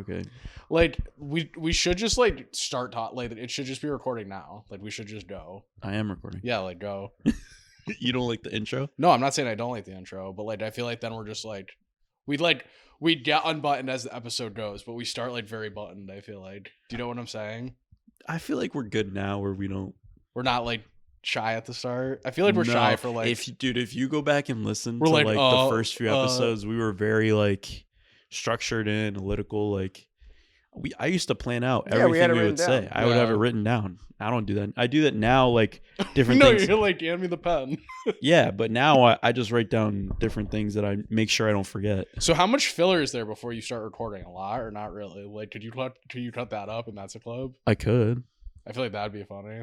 Okay. Like we should just like start like it should just be recording now. Like we should just go. I am recording. Yeah, like go. You don't like the intro? No, I'm not saying I don't like the intro, but like I feel like then we're just like we get unbuttoned as the episode goes, but we start like very buttoned. I feel like. Do you know what I'm saying? I feel like we're good now, where we're not like shy at the start. I feel like we're shy for like. If you go back and listen to like, the first few episodes, we were very like structured and analytical. Like I used to plan out everything we would say. I would have it written down. I don't do that. I do that now, like different things. No, you're like, hand me the pen. Yeah, but now I just write down different things that I make sure I don't forget. So how much filler is there before you start recording? A lot or not really? Like, could you cut that up and that's a club? I could. I feel like that'd be funny.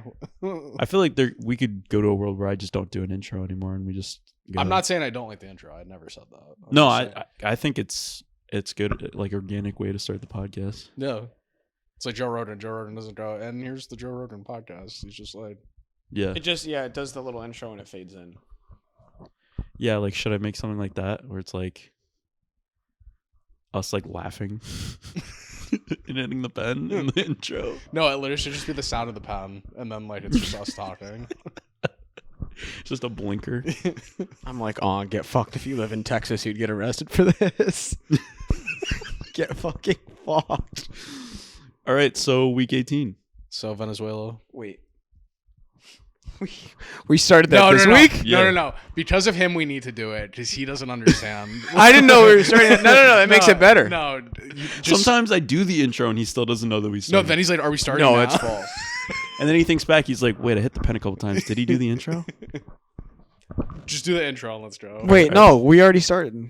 I feel like we could go to a world where I just don't do an intro anymore and we just go. I'm not saying I don't like the intro. I never said that. No, I think it's good, like organic way to start the podcast. Yeah. It's like Joe Rogan. Joe Rogan doesn't go, and here's the Joe Rogan podcast. He's just like, yeah. It does the little intro and it fades in. Yeah, like should I make something like that where it's like us like laughing and hitting the pen in the intro? No, it literally should just be the sound of the pen, and then like it's just us talking. Just a blinker. I'm like, oh, get fucked. If you live in Texas, you'd get arrested for this. Get fucking fucked. All right, so week 18. So Venezuela. Wait. We started that this week? Yeah. No. Because of him, we need to do it because he doesn't understand. I didn't know we were starting that. No. That makes it better. No. Sometimes I do the intro and he still doesn't know that we started. No, then he's like, are we starting No, now? it's false. And then he thinks back. He's like, wait, I hit the pen a couple times. Did he do the intro? Just do the intro and let's go. Wait, no. We already started.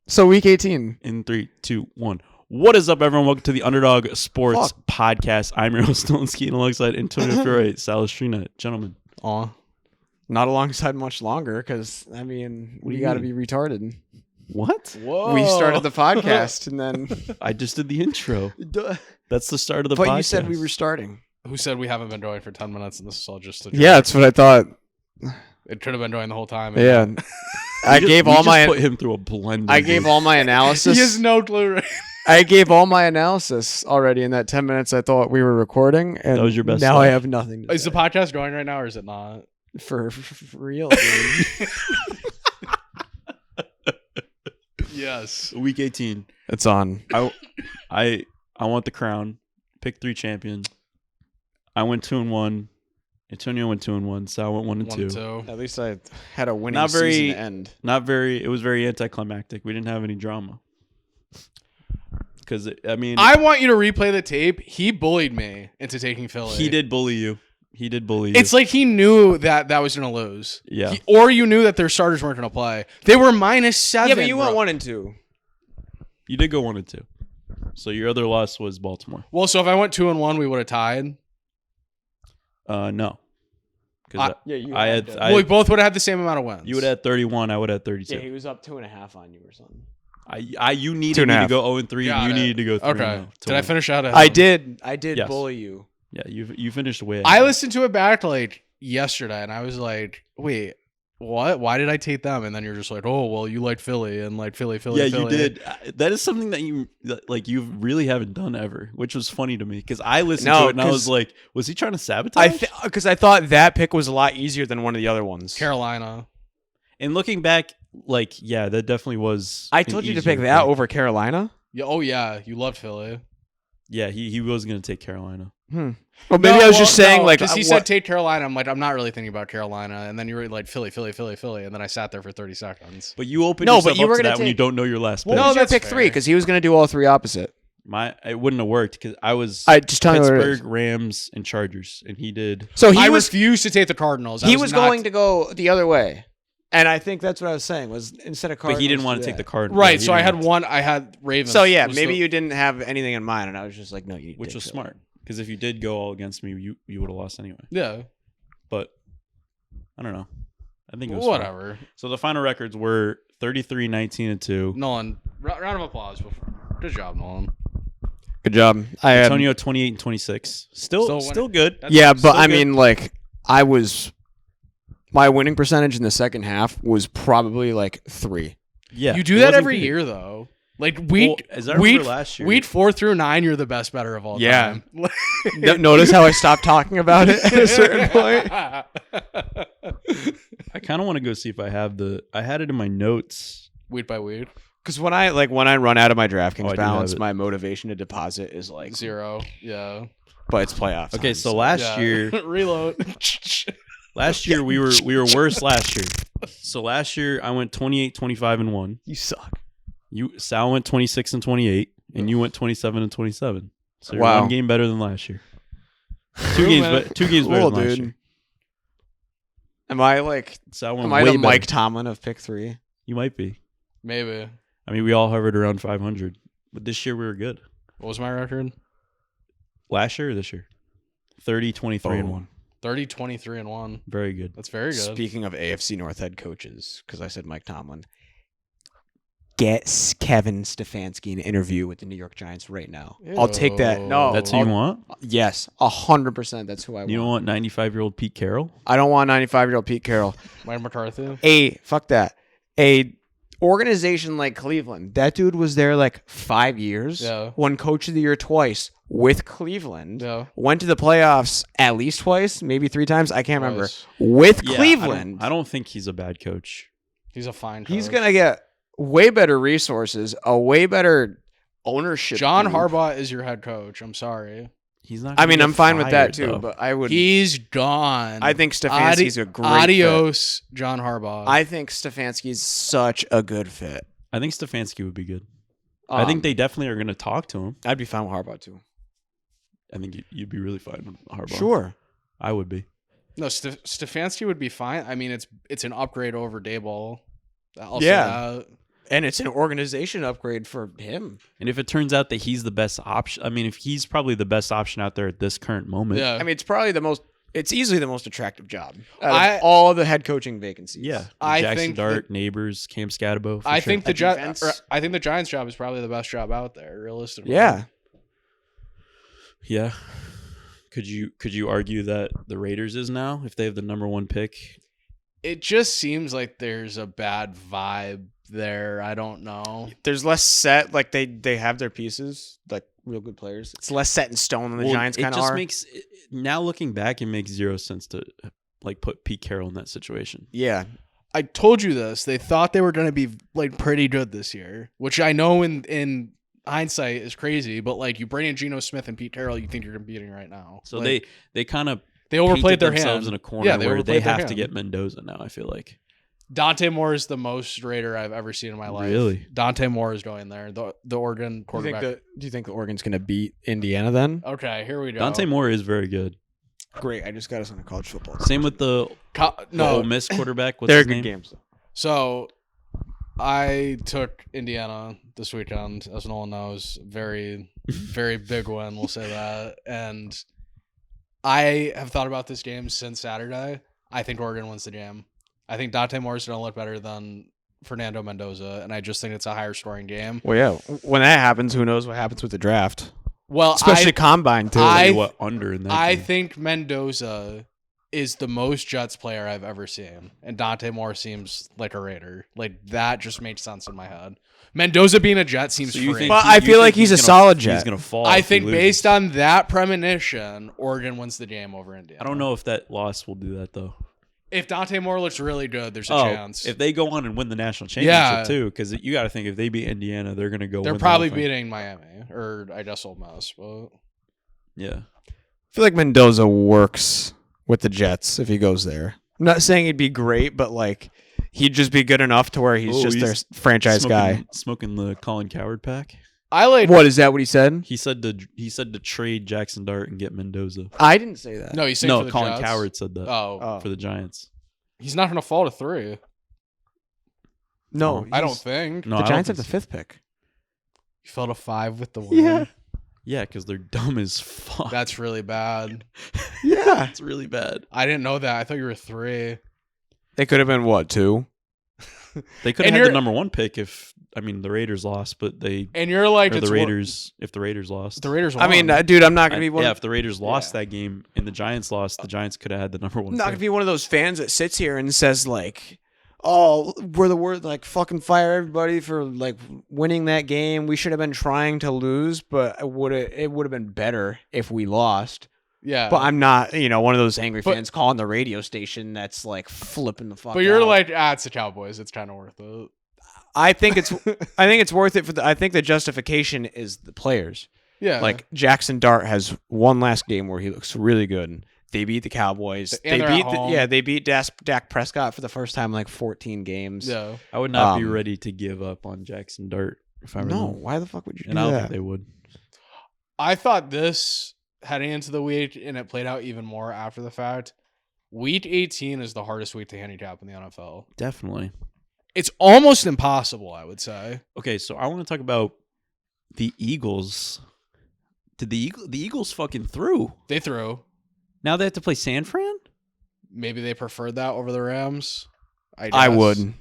So week 18. In 3, 2, 1. What is up, everyone? Welcome to the UnderDog Sports Podcast. I'm your host, Nolan and alongside Antonio Fiore, Salestrina. Gentlemen. Aw. Not alongside much longer because, I mean, we got to be retarded. What? Whoa. We started the podcast and then... I just did the intro. That's the start of the podcast. But you said we were starting. Who said we haven't been going for 10 minutes and this is all just a joke? Yeah, that's what I thought. It could have been going the whole time. Yeah. I gave all my... put him through a blender. I gave all my analysis. He has no clue. Right? I gave all my analysis already in that 10 minutes I thought we were recording. And that was your best now stuff. I have nothing to Is the podcast going right now or is it not? For real, dude. Yes. Week 18. It's on. I want the crown. Pick 3 champion. I went 2-1. Antonio went 2-1. Sal went 1-2. At least I had a winning season to end. It was very anticlimactic. We didn't have any drama. Because, I mean... I want you to replay the tape. He bullied me into taking Philly. He did bully you. It's like he knew that was going to lose. Yeah. Or you knew that their starters weren't going to play. They were -7. Yeah, but you went 1-2. You did go 1-2. So your other loss was Baltimore. Well, so if I went 2-1, we would have tied. No. We both would have had the same amount of wins. You would have had 31. I would have had 32. Yeah, he was up 2.5 on you or something. You needed me to go 0-3. You needed to go 3-0. Okay. Did I finish out? I did. Yes. Bully you. Yeah, you finished way. I listened to it back like yesterday, and I was like, "Wait, what? Why did I take them?" And then you're just like, "Oh, well, you liked Philly and like Philly." Yeah, Philly. you did. That is something that you really haven't done ever, which was funny to me because I listened to it and I was like, "Was he trying to sabotage?" Because I thought that pick was a lot easier than one of the other ones. Carolina. And looking back, that definitely was. I told you to pick that over Carolina. Yeah. Oh yeah, you loved Philly. Yeah, he was gonna take Carolina. Well, maybe I was just saying because he said take Carolina. I'm like, I'm not really thinking about Carolina, and then you were like Philly, and then I sat there for 30 seconds. But you opened yourself up to that when you don't know your last pick. No, that's pick 3 because he was going to do all 3 opposite. It wouldn't have worked because I was just telling Pittsburgh, Rams, and Chargers, and he did. So I refused to take the Cardinals. He was going to go the other way. And I think that's what I was saying was instead of Cardinals. But he didn't want to take the Cardinals. Right, so I had Ravens. So yeah, maybe you didn't have anything in mind, and I was just like, no, you which was smart. Because if you did go all against me, you would have lost anyway. Yeah. But I don't know. I think it was whatever. Fun. So the final records were 33-19-2. Nolan, round of applause. Good job, Nolan. Good job. Antonio 28-26. Still good. Yeah, but I mean, like, my winning percentage in the second half was probably like 3. Yeah. You do that every year, though. Like week last year. week 4 through 9, you're the best better of all time. Notice how I stopped talking about it at a certain point. I kind of want to go see if I have I had it in my notes. Week by week. Because when I run out of my DraftKings I balance, my motivation to deposit is like 0. Yeah. But it's playoffs. Okay, so last year, reload. last year we were worse last year. So last year I went 28, 25, and 1. You suck. Sal went 26 and 28, and you went 27 and 27. So you're Wow. 1 game better than last year. 2 games better than last year. Am I like? Sal went Am I way the better. Mike Tomlin of pick 3? You might be. Maybe. I mean, we all hovered around 500, but this year we were good. What was my record? Last year or this year? 30, 23, and 1. 30, 23, and 1. Very good. That's very good. Speaking of AFC North head coaches, because I said Mike Tomlin, get Kevin Stefanski an interview with the New York Giants right now. I'll take that. No, That's who you want? Yes, 100%. That's who I want. You don't want 95-year-old Pete Carroll? I don't want 95-year-old Pete Carroll. Mike McCarthy. Fuck that. A organization like Cleveland, that dude was there like 5 years. Yeah. Won Coach of the Year twice with Cleveland. Yeah. Went to the playoffs at least twice, maybe 3 times. I can't remember. Twice. With Yeah, Cleveland. I don't think he's a bad coach. He's a fine coach. He's going to get way better resources, a way better ownership. John group. Harbaugh is your head coach. I'm sorry. He's not. I mean, gonna I'm get fine with that fired, too, though. but I would. He's gone. I think Stefanski's a great fit. Adios, John Harbaugh. I think Stefanski's such a good fit. I think Stefanski would be good. I think they definitely are going to talk to him. I'd be fine with Harbaugh too. I think you'd be really fine with Harbaugh. Sure. I would be. No, Stefanski would be fine. I mean, it's an upgrade over Daboll. I'll Yeah. say that. And it's an organization upgrade for him. And if it turns out that he's the best option, I mean, if he's probably the best option out there at this current moment. Yeah. I mean, it's easily the most attractive job out of all the head coaching vacancies. Yeah. I Jackson think Dart, Neighbors, Cam Scatabo. I sure. think the Giants job is probably the best job out there, realistically. Yeah. Yeah. Could you argue that the Raiders is now if they have the number 1 pick? It just seems like there's a bad vibe there. I don't know. There's less set, like they have their pieces, like real good players. It's less set in stone than the Giants kind of are. Now looking back, it makes 0 sense to like put Pete Carroll in that situation. Yeah. I told you this. They thought they were going to be like pretty good this year, which I know in hindsight is crazy, but like you bring in Geno Smith and Pete Carroll, you think you're competing right now. So like, they kind of they overplayed their themselves hand in a corner where they have to hand. get Mendoza now, I feel like. Dante Moore is the most Raider I've ever seen in my life. Really? Dante Moore is going there. The Oregon quarterback. Do you think the Oregon's going to beat Indiana then? Okay, here we go. Dante Moore is very good. Great. I just got us on a college football. Same with the Ole Miss quarterback. What's They're his good name? games. So I took Indiana this weekend, as no one knows. Very, very big win, we'll say that. And I have thought about this game since Saturday. I think Oregon wins the game. I think Dante Moore is going to look better than Fernando Mendoza, and I just think it's a higher scoring game. Well, yeah. When that happens, who knows what happens with the draft? Well, especially combine too. Under in that I game. think Mendoza is the most Jets player I've ever seen, and Dante Moore seems like a Raider. Like that just makes sense in my head. Mendoza being a Jet seems free. But I feel like he's a solid Jet. He's going to fall. I think based on that premonition, Oregon wins the game over Indiana. I don't know if that loss will do that though. If Dante Moore looks really good, there's a chance. If they go on and win the national championship too, because you got to think if they beat Indiana, they're going to go. They're win probably the whole thing. beating Miami, or I guess Ole Miss. But Yeah. I feel like Mendoza works with the Jets if he goes there. I'm not saying he'd be great, but like he'd just be good enough to where he's their franchise guy. Smoking the Colin Cowherd pack. I like. What is that? What he said? He said to trade Jackson Dart and get Mendoza. I didn't say that. No, he's saying No, for the Colin Jets. Cowherd said that. Oh, For the Giants. he's not going to fall to 3. No, I don't think. No, the I Giants don't have the think 5th pick. He fell to 5 with the win. Yeah. Yeah, because they're dumb as fuck. That's really bad. Yeah. That's really bad. I didn't know that. I thought you were 3. They could have been what, 2? They could have had the number 1 pick if the Raiders lost, but they And you're like, or the Raiders if the Raiders lost. The Raiders won. I mean, dude, I'm not going to be one. Yeah, if the Raiders lost that game and the Giants lost, the Giants could have had the number 1 I'm not pick. going to be one of those fans that sits here and says like, oh, we're the worst, like fucking fire everybody for like winning that game. We should have been trying to lose, but it would have been better if we lost. Yeah. But I'm not, one of those angry fans calling the radio station that's like flipping the fuck out. But you're like, it's the Cowboys. It's kind of worth it. I think it's worth it I think the justification is the players. Yeah. Like Jackson Dart has one last game where he looks really good. They beat the Cowboys. And they beat Dak Prescott for the first time in like 14 games. Yeah. I would not be ready to give up on Jackson Dart if I were them. Why the fuck would you do and that? I don't think they would. I thought this heading into the week, and it played out even more after the fact. Week 18 is the hardest week to handicap in the NFL. Definitely. It's almost impossible, I would say. Okay, so I want to talk about the Eagles. Did the Eagles fucking threw? They threw. Now they have to play San Fran? Maybe they preferred that over the Rams. I would.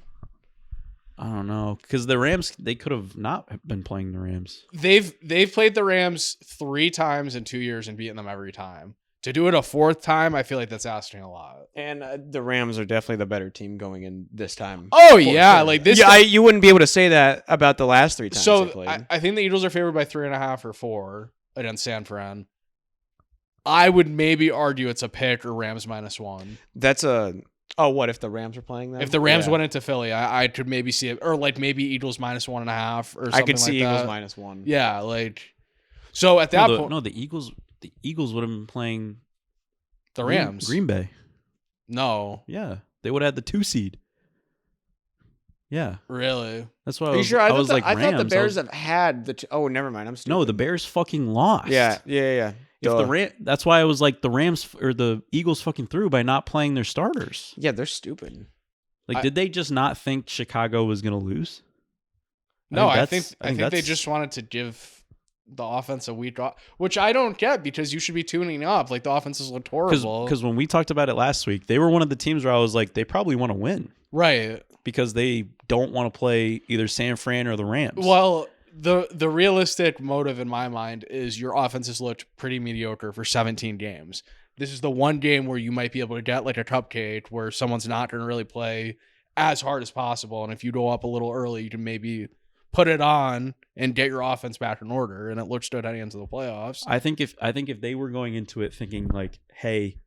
I don't know, because the Rams, they could have not been playing the Rams. They've played the Rams 3 times in 2 years and beaten them every time. To do it a 4th time, I feel like that's asking a lot. And the Rams are definitely the better team going in this time. Oh yeah, sure. Like this. Yeah, you wouldn't be able to say that about the last 3 times they played. So I think the Eagles are favored by 3.5 or 4 against San Fran. I would maybe argue it's a pick or Rams -1. That's a. Oh, what if the Rams are playing them? If the Rams went into Philly, I could maybe see it, or like maybe Eagles -1.5 or something. I could see like Eagles that. -1. Yeah, like so at that point, the Eagles would have been playing the Rams, Green Bay. No, Yeah, they would have had the 2 seed. Yeah, really. that's why. Are you sure? I thought the Rams. Bears have had the. Oh, never mind. I'm stupid. No, the Bears fucking lost. Yeah. If that's why I was like the Rams or the Eagles fucking threw by not playing their starters. Yeah, they're stupid. Like, did they just not think Chicago was gonna lose? No, I think they just wanted to give the offense a week off, which I don't get because you should be tuning up. Like the offenses looked horrible. Because when we talked about it last week, they were one of the teams where I was like, they probably want to win, right? Because they don't want to play either San Fran or the Rams. Well, the realistic motive in my mind is your offense has looked pretty mediocre for 17 games. This is the one game where you might be able to get like a cupcake where someone's not going to really play as hard as possible. And if you go up a little early, you can maybe put it on and get your offense back in order. And it looks good heading into the playoffs. I think if they were going into it thinking like, hey,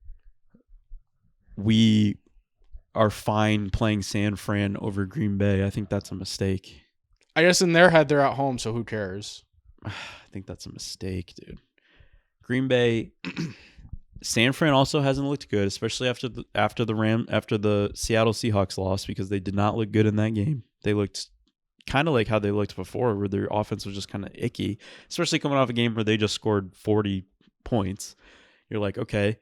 we are fine playing San Fran over Green Bay, I think that's a mistake. I guess in their head, they're at home, so who cares? I think that's a mistake, dude. Green Bay, San Fran also hasn't looked good, especially after the Seattle Seahawks loss, because they did not look good in that game. They looked kind of like how they looked before, where their offense was just kind of icky, especially coming off a game where they just scored 40 points. You're like, okay,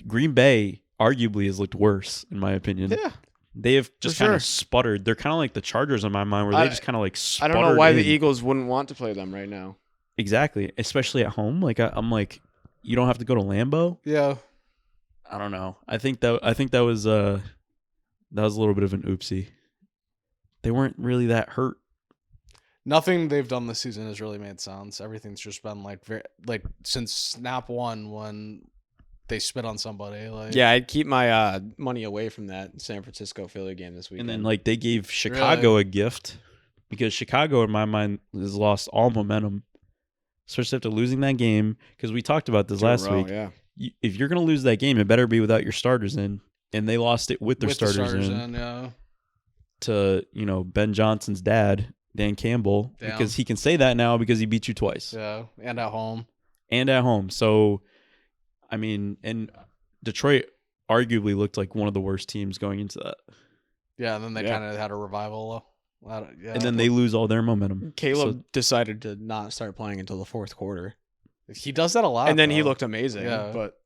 Green Bay arguably has looked worse, in my opinion. Yeah. They have just kind of sputtered. They're kind of like the Chargers in my mind, where they just kind of like sputtered. I don't know why the Eagles wouldn't want to play them right now. Exactly, especially at home. Like I'm like, you don't have to go to Lambeau. Yeah, I don't know. I think that was a little bit of an oopsie. They weren't really that hurt. Nothing they've done this season has really made sense. Everything's just been like since snap one when they spit on somebody. Like, yeah, I'd keep my money away from that San Francisco Philly game this weekend. And then like they gave Chicago a gift, because Chicago in my mind has lost all momentum, especially after losing that game. Because we talked about this last week. Yeah. If you're gonna lose that game, it better be without your starters in, and they lost it with their starters in. Yeah. To Ben Johnson's dad, Dan Campbell, because he can say that now because he beat you twice. Yeah, and at home. So, I mean, and Detroit arguably looked like one of the worst teams going into that. Yeah, and then they kind of had a revival. And then they lose all their momentum. Caleb decided to not start playing until the 4th quarter. He does that a lot. And then he looked amazing. Yeah. But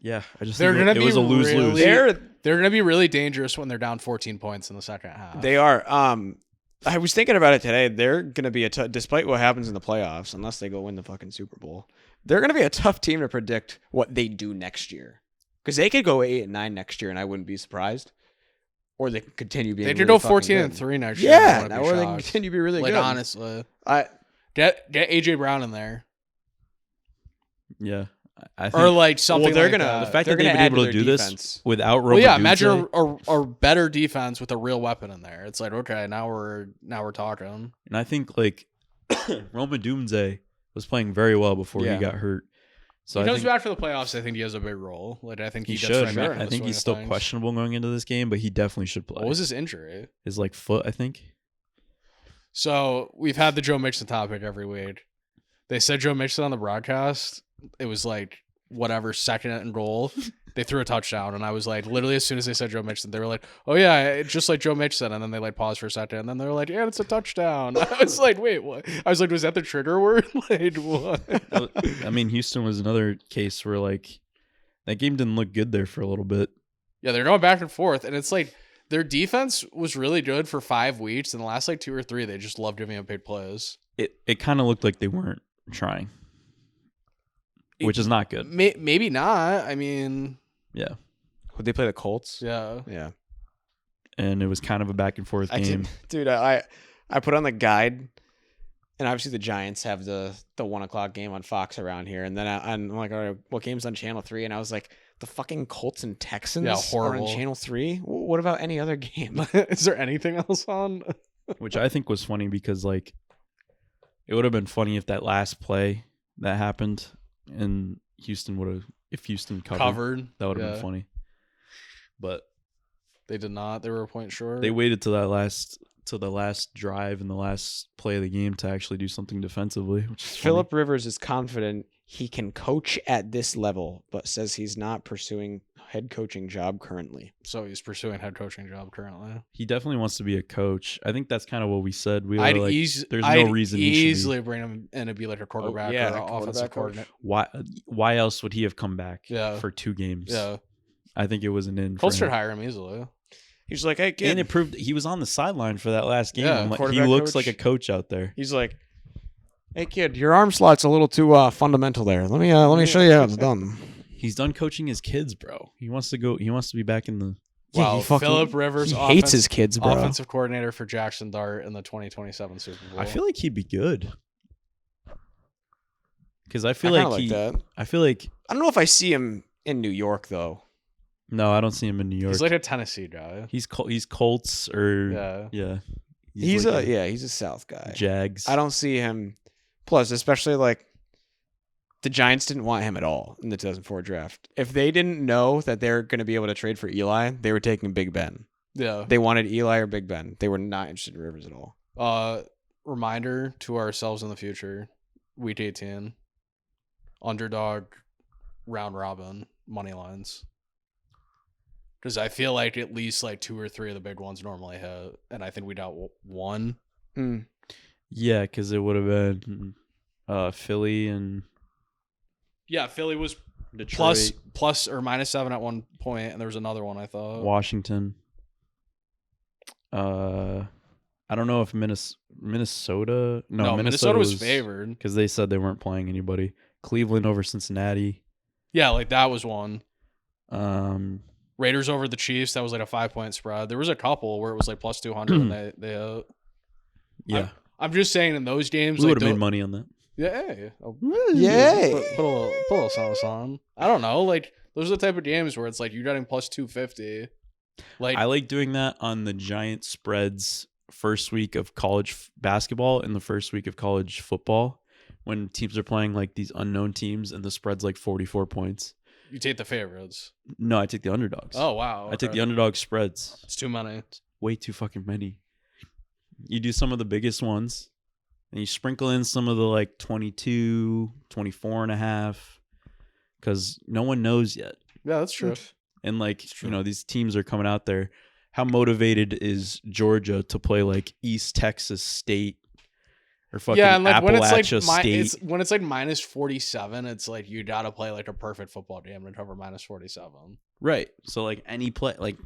yeah, I just think it was a lose-lose. They're going to be really dangerous when they're down 14 points in the second half. They are. I was thinking about it today. They're going to be despite what happens in the playoffs, unless they go win the fucking Super Bowl, they're going to be a tough team to predict what they do next year. Because they could go 8-9 next year, and I wouldn't be surprised. Or they could continue being. They could go 14-3 next year. Yeah, or they can continue to be really good. Honestly, get AJ Brown in there. Yeah, I think, or like something. they're like gonna that. the fact they're that they've gonna been add able to to do their this defense. without Well, yeah, Romadudze, imagine a better defense with a real weapon in there. It's like, okay, now we're talking. and I think like Romadudze was playing very well before he got hurt. So He I comes think back for the playoffs. I think he has a big role. Like I think he gets should. right back in I the think swing he's of still things. questionable going into this game, but he definitely should play. What was his injury? His like foot, I think. So we've had the Joe Mixon topic every week. They said Joe Mixon on the broadcast. It was like whatever, second and goal. They threw a touchdown, and I was like, literally as soon as they said Joe Mixon, they were like, "Oh yeah, just like Joe Mixon," and then they like paused for a second, and then they were like, "Yeah, it's a touchdown." I was like, "Wait, what?" I was like, "Was that the trigger word?" Like what? I mean, Houston was another case where like that game didn't look good there for a little bit. Yeah, they're going back and forth, and it's like their defense was really good for 5 weeks, and the last like 2 or 3, they just loved giving up big plays. It kind of looked like they weren't trying, which is not good. Maybe not. I mean, Yeah. Would they play the Colts? yeah. Yeah. And it was kind of a back and forth game. Dude, I put on the guide, and obviously the Giants have the 1 o'clock game on Fox around here, and then I'm like, all right, what game's on Channel 3? And I was like, the fucking Colts and Texans are on Channel 3? What about any other game? Is there anything else on? Which I think was funny because like it would have been funny if that last play that happened and if Houston covered. That would have been funny. But they did not. They were a point short. they waited till the last drive and the last play of the game to actually do something defensively. Which is Phillip Rivers is confident he can coach at this level, but says he's not pursuing head coaching job currently. So he's pursuing head coaching job currently. He definitely wants to be a coach. I think that's kind of what we said. We were I'd like, there's I'd no reason easily bring him in to be like a quarterback or an offensive coordinator. Why else would he have come back for 2 games? Yeah. I think it was an in. Colts should hire him easily. He's like, hey, kid. And it proved he was on the sideline for that last game. Yeah, Like, he looks like a coach out there. He's like, hey, kid, your arm slot's a little too fundamental there. Let me show you how it's done. He's done coaching his kids, bro. He wants to go. He wants to be back in the. Wow, Phillip Rivers hates his kids, bro. Offensive coordinator for Jackson Dart in the 2027 Super Bowl. I feel like he'd be good. Because I feel like that. I feel like I don't know if I see him in New York though. No, I don't see him in New York. He's like a Tennessee guy. He's Colts or yeah. He's a South guy. Jags. I don't see him. Plus, especially like the Giants didn't want him at all in the 2004 draft. If they didn't know that they're going to be able to trade for Eli, they were taking Big Ben. Yeah. They wanted Eli or Big Ben. They were not interested in Rivers at all. Reminder to ourselves in the future, week 18, UnderDog round robin money lines. Because I feel like at least like 2 or 3 of the big ones normally hit, and I think we got 1. Yeah, because it would have been Philly and Philly was Detroit plus or -7 at one point, and there was another one I thought. Washington. I don't know if Minnesota. No, Minnesota was favored because they said they weren't playing anybody. Cleveland over Cincinnati. Yeah, like that was one. Raiders over the Chiefs. That was like a 5-point spread. There was a couple where it was like plus 200 and they yeah. I'm just saying in those games we would have made money on that. Yeah. Yay. Put a little something on. I don't know. Like those are the type of games where it's like you're getting plus 250. Like I like doing that on the giant spreads first week of college basketball and the first week of college football when teams are playing like these unknown teams and the spread's like 44 points. You take the favorites. No, I take the underdogs. Oh, wow. Okay. I take the underdog spreads. It's too many. It's way too fucking many. You do some of the biggest ones and you sprinkle in some of the like 22, 24 and a half because no one knows yet. Yeah, that's true. And like, these teams are coming out there. How motivated is Georgia to play like East Texas State or fucking and like Appalachia State? When it's like minus 47, it's like you gotta play like a perfect football game to cover minus 47. Right. So like any play, like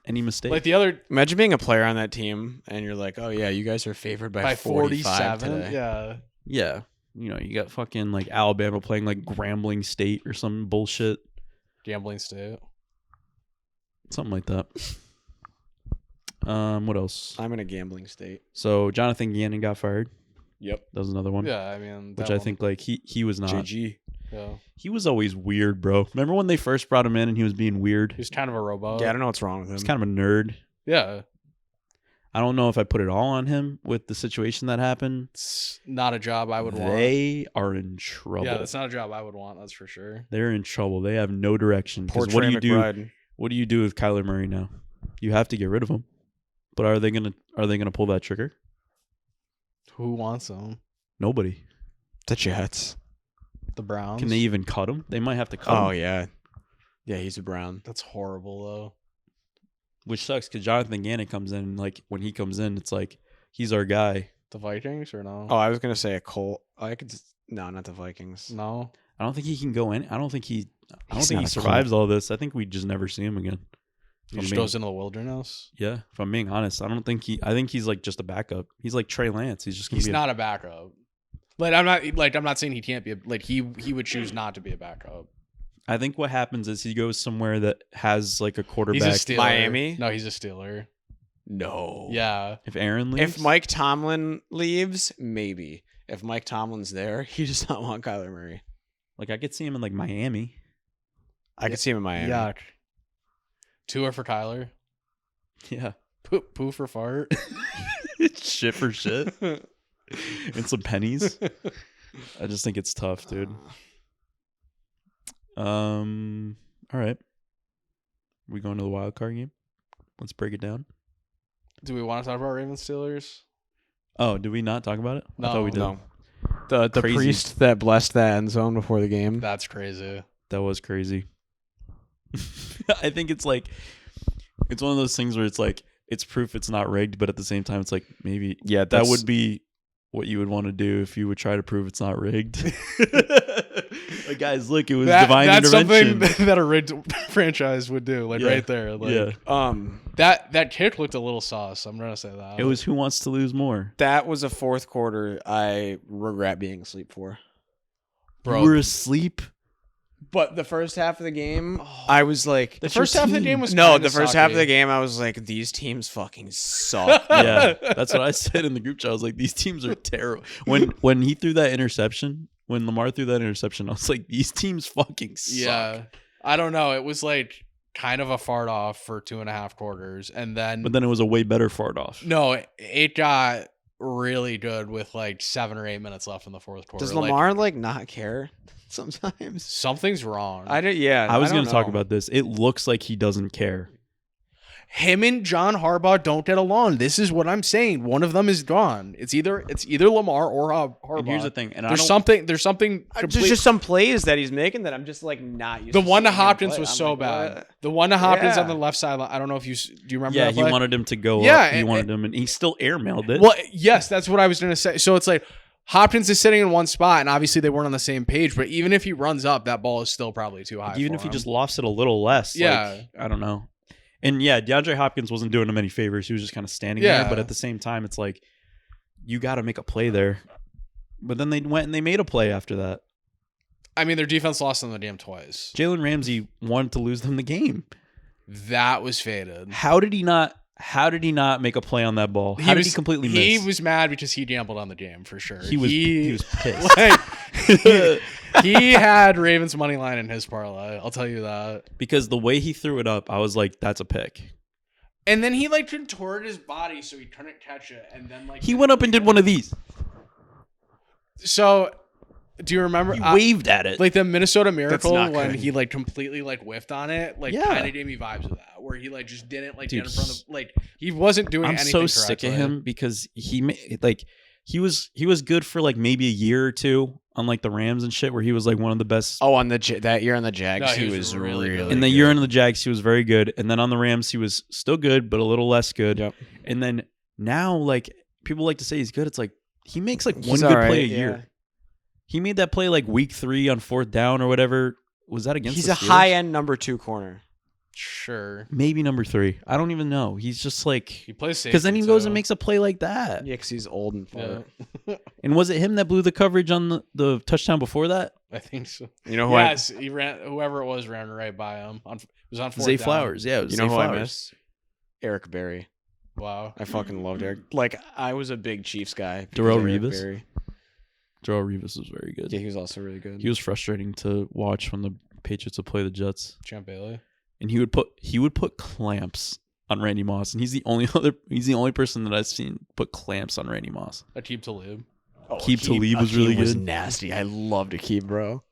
any mistake. Like the other, imagine being a player on that team and you're like, oh yeah, you guys are favored by 45 today. Yeah. Yeah. You got fucking like Alabama playing like Grambling State or some bullshit. Gambling State. Something like that. What else? I'm in a gambling state. So Jonathan Gannon got fired. Yep. That was another one. Yeah, I mean, which I think like he was not. JG. Yeah. He was always weird, bro. Remember when they first brought him in and he was being weird? He was kind of a robot. Yeah, I don't know what's wrong with him. He's kind of a nerd. Yeah. I don't know if I put it all on him with the situation that happened. It's not a job I would want. They are in trouble. Yeah, that's not a job I would want. That's for sure. They're in trouble. They have no direction. Poor Because what do you Trey do? McBride. What do you do with Kyler Murray now? You have to get rid of him. But are they gonna pull that trigger? Who wants him? Nobody. The Jets. The Browns. Can they even cut him? They might have to cut him. Oh yeah, yeah. He's a Brown. That's horrible, though. Which sucks because Jonathan Gannon comes in. Like when he comes in, it's like he's our guy. The Vikings or no? Oh, I was gonna say a Colt. No, not the Vikings. No. I don't think he can go in. I don't think he He's he not a survives all this. I think we just never see him again. He just goes into the wilderness. Yeah, if I'm being honest, I think he's like just a backup. He's like Trey Lance. He's just He's not a backup. I'm not saying he can't be he would choose not to be a backup. I think what happens is he goes somewhere that has like a quarterback. He's a Steeler. Miami? No, he's a Steeler. No. Yeah. If Aaron leaves, If Mike Tomlin leaves, maybe. If Mike Tomlin's there, he does not want Kyler Murray. like I could see him in like Miami. I could see him in Miami. Yuck. Tua for Kyler. Yeah, Poo for fart. shit for shit, and some pennies. I just think it's tough, dude. All right. We going to the wild card game? Let's break it down. Do we want to talk about Ravens Steelers? Oh, did we not talk about it? No. I thought we did. No. The Crazy. priest that blessed that end zone before the game. That's crazy. That was crazy. I think it's like it's one of those things where it's like it's proof it's not rigged, but at the same time it's like maybe that would be what you would want to do if you would try to prove it's not rigged. Like, guys, look, it was divine intervention. That's something that a rigged franchise would do, like Yeah. right there. Like, Yeah. That kick looked a little sauce. I'm gonna say that. It was who wants to lose more. That was a fourth quarter I regret being asleep for. Bro. You were asleep. But the first half of the game, I was like... The first half of the game was No, kinda the first half of sucky. the game, I was like, these teams fucking suck. Yeah, that's what I said in the group chat. I was like, these teams are terrible. When he threw that interception, when Lamar threw that interception, I was like, these teams fucking suck. Yeah. I don't know. It was like kind of a fart off for 2.5 quarters. And then But then it was a way better fart off. no, it got really good with like 7 or 8 minutes left in the fourth quarter. Does Lamar not care sometimes? Something's wrong. I was going going to talk about this. It looks like he doesn't care. Him and John Harbaugh don't get along. This is what I'm saying. One of them is gone. It's either Lamar or Harbaugh. And here's the thing. And There's something. Just some plays that he's making that I'm just like not used The to one to seeing him Hopkins play. was I'm so like, bad. what? The one to Hopkins Yeah. on the left side. I don't know if do you remember? Yeah, that he play? wanted him to go Yeah, up. He wanted him, and he still airmailed it. Well, yes, that's what I was going to say. So it's like Hopkins is sitting in one spot, and obviously they weren't on the same page. But even if he runs up, that ball is still probably too high. Even for if he him. just lost it a little less. Yeah. Like, I don't know. And yeah, DeAndre Hopkins wasn't doing him any favors. He was just kind of standing Yeah. there. But at the same time, it's like, you got to make a play there. But then they went and they made a play after that. I mean, their defense lost them the damn twice. Jalen Ramsey wanted to lose them the game. That was faded. How did he not make a play on that ball? How did he completely miss? He was mad because he gambled on the game for sure. He was pissed. Like, he had Ravens money line in his parlay. I'll tell you that. Because the way he threw it up, I was like, that's a pick. And then he like contorted his body so he couldn't catch it. And then like He went up and did one of these. So, do you remember? He waved at it. Like the Minnesota Miracle not when good. he like completely like whiffed on it. Like Yeah. kind of gave me vibes of that, where he like just didn't like Dude, get in front of like he wasn't doing. I'm anything so sick of correctly. him because he was good for like maybe a year or two on like the Rams and shit, where he was like one of the best. Oh, on that year on the Jags, No, he he was was really really good. In the good. year in the Jags, he was very good, and then on the Rams, he was still good, but a little less good. Yep. And then now, like people like to say he's good. It's like he makes like one He's good all play a right, year. yeah. He made that play like week 3 on 4th down or whatever. Was that against? He's the a Steelers? high-end number 2 corner. Sure, Maybe number 3. I don't even know. He's just like he plays safety because then he goes too. and makes a play like that. Yeah, because he's old and Yeah, fat. And was it him that blew the coverage on the touchdown before that? I think so. You know who Yes, he ran. Whoever it was ran right by him. It was on 4th Zay down. Flowers. Yeah, it was You know Zay who I Flowers. miss? Eric Berry. Wow. I fucking loved Eric. Like, I was a big Chiefs guy. because Darrell of Eric Revis? Berry. Darrelle Revis was very good. Yeah, he was also really good. He was frustrating to watch when the Patriots would play the Jets. Champ Bailey. And he would put clamps on Randy Moss, and he's the only person that I've seen put clamps on Randy Moss. Aqib Talib. Aqib Talib was really good. Was nasty. I loved Aqib, bro.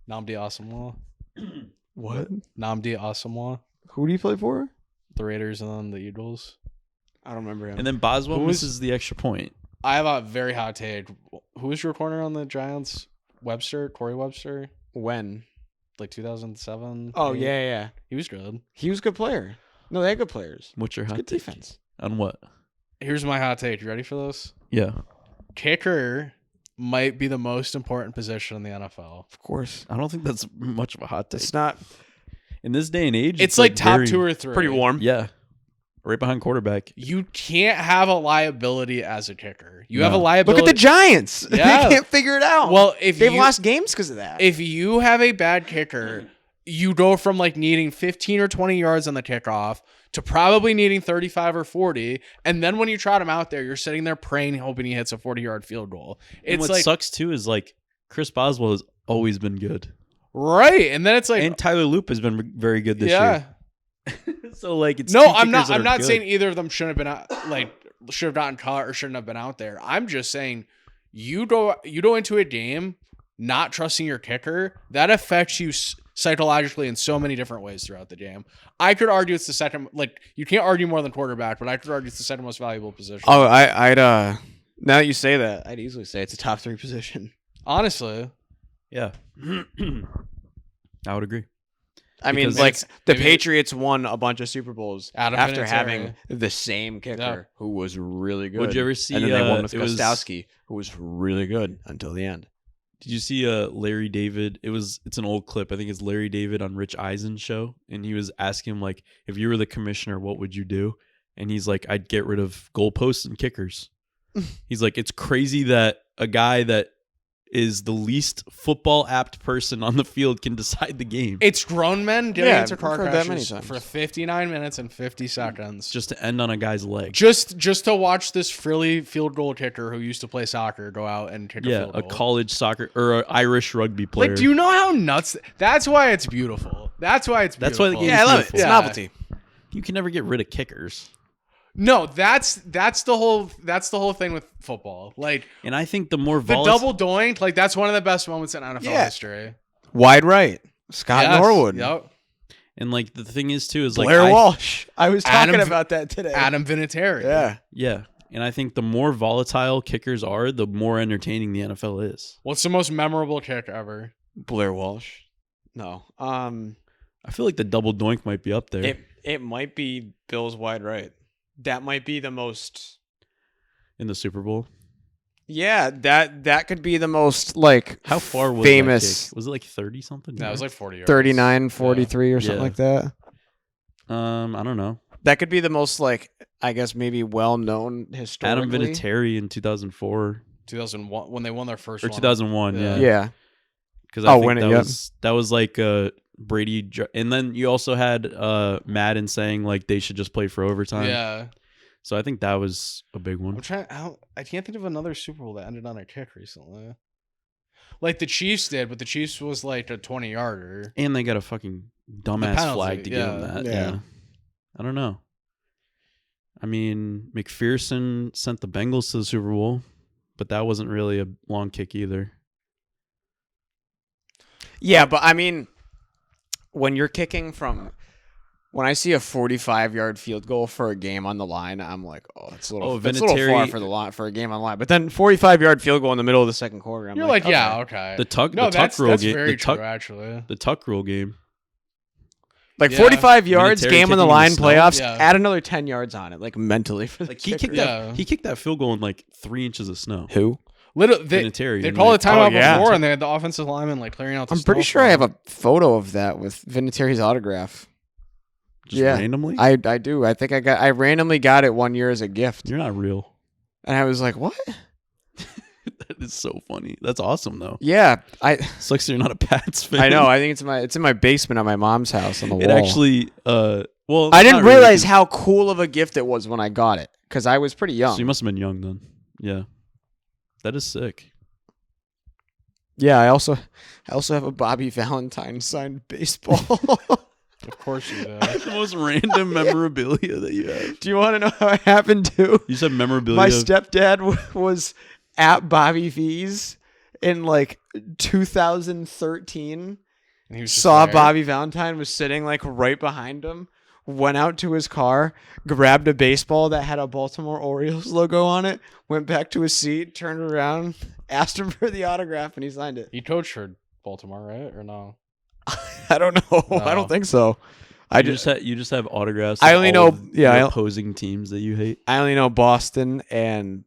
Namdi Asamoah. What? Namdi Asamoah. Who do you play for? The Raiders and then the Eagles. I don't remember him. And then Boswell misses the extra point. I have a very hot take. Who was your corner on the Giants? Corey Webster? When? Like 2007? Oh, yeah. He was good. He was a good player. No, they had good players. What's your hot good take? defense. On what? Here's my hot take. You ready for this? Yeah. Kicker might be the most important position in the NFL. Of course. I don't think that's much of a hot take. It's not. In this day and age, It's like top 2 or 3. Pretty warm. Yeah. Right behind quarterback. You can't have a liability as a kicker. You have a liability. Look at the Giants. Yeah. They can't figure it out. Well, if they've lost games because of that. If you have a bad kicker, you go from like needing 15 or 20 yards on the kickoff to probably needing 35 or 40. And then when you trot him out there, you're sitting there praying, hoping he hits a 40-yard field goal. And what sucks too is like Chris Boswell has always been good. Right. And then it's like, and Tyler Loop has been very good this year. So like it's I'm not saying either of them shouldn't have been should have gotten caught or shouldn't have been out there. I'm just saying you go into a game not trusting your kicker, that affects you psychologically in so many different ways throughout the game. I could argue it's the second, like you can't argue more than quarterback, but I could argue it's the second most valuable position. Oh, I'd now that you say that, I'd easily say it's a top 3 position. Honestly. Yeah. I would agree. I mean, like the Patriots won a bunch of Super Bowls after having the same kicker who was really good. Would you ever see? And then they won with Gostowski, who was really good until the end. Did you see Larry David? It's an old clip. I think it's Larry David on Rich Eisen's show, and he was asking him like, if you were the commissioner, what would you do? And he's like, I'd get rid of goalposts and kickers. He's like, it's crazy that a guy that is the least football apt person on the field can decide the game. It's grown men getting into car crashes for 59 minutes and 50 seconds. Just to end on a guy's leg. Just to watch this frilly field goal kicker who used to play soccer go out and kick a field goal. A college soccer or an Irish rugby player. Like, do you know how nuts? That's why it's beautiful. That's why the game I love it. It's novelty. You can never get rid of kickers. No, that's the whole thing with football. Like, and I think the more the double doink, like that's one of the best moments in NFL history. Wide right, Scott Norwood. Yep. And like the thing is too is Blair Walsh. I was talking about that today. Adam Vinatieri. Yeah. And I think the more volatile kickers are, the more entertaining the NFL is. What's the most memorable kick ever? Blair Walsh. No. I feel like the double doink might be up there. It might be Bill's wide right. That might be the most in the Super Bowl. Yeah, that could be the most like how far was famous? That kick? Was it like 30 something? No, it was like 40 yards. 39, 43 or something like that. I don't know. That could be the most like I guess maybe well known historically. Adam Vinatieri in 2004, 2001 when they won their first or one. 2001. Yeah. Because I think that was like Brady, and then you also had Madden saying like they should just play for overtime. Yeah. So I think that was a big one. I can't think of another Super Bowl that ended on a kick recently. Like the Chiefs did, but the Chiefs was like a 20-yarder. And they got a fucking dumbass flag to give them that. Yeah. I don't know. I mean, McPherson sent the Bengals to the Super Bowl, but that wasn't really a long kick either. Yeah, but I mean, when you're kicking when I see a 45-yard field goal for a game on the line, I'm like, it's a little far for a game on the line. But then 45-yard field goal in the middle of the second quarter, I'm like, okay. The tuck rule game. Very true, actually. The tuck rule game. Like 45 yards, game on the line, playoffs. Add another 10 yards on it, like mentally for the kicker. He kicked that field goal in like 3 inches of snow. Who? Literally, they called a timeout before, and they had the offensive lineman like clearing out the I'm pretty sure I have a photo of that with Vinatieri's autograph. Just randomly? I do. I think I randomly got it one year as a gift. You're not real. And I was like, what? That is so funny. That's awesome though. Yeah. Sucks you're not a Pats fan. I know. I think it's in my basement at my mom's house on the wall. It actually I didn't realize how cool of a gift it was when I got it because I was pretty young. So you must have been young then. Yeah. That is sick. Yeah, I also have a Bobby Valentine signed baseball. Of course you do. The most random memorabilia that you have. Do you want to know how it happened too? You said memorabilia. My stepdad was at Bobby V's in like 2013. And he was just Saw there. Bobby Valentine was sitting like right behind him. Went out to his car, grabbed a baseball that had a Baltimore Orioles logo on it, went back to his seat, turned around, asked him for the autograph, and he signed it. He coached for Baltimore, right? Or no? I don't know. No. I don't think so. You just have autographs. I of only all know- of yeah, your I- opposing teams that you hate. I only know Boston and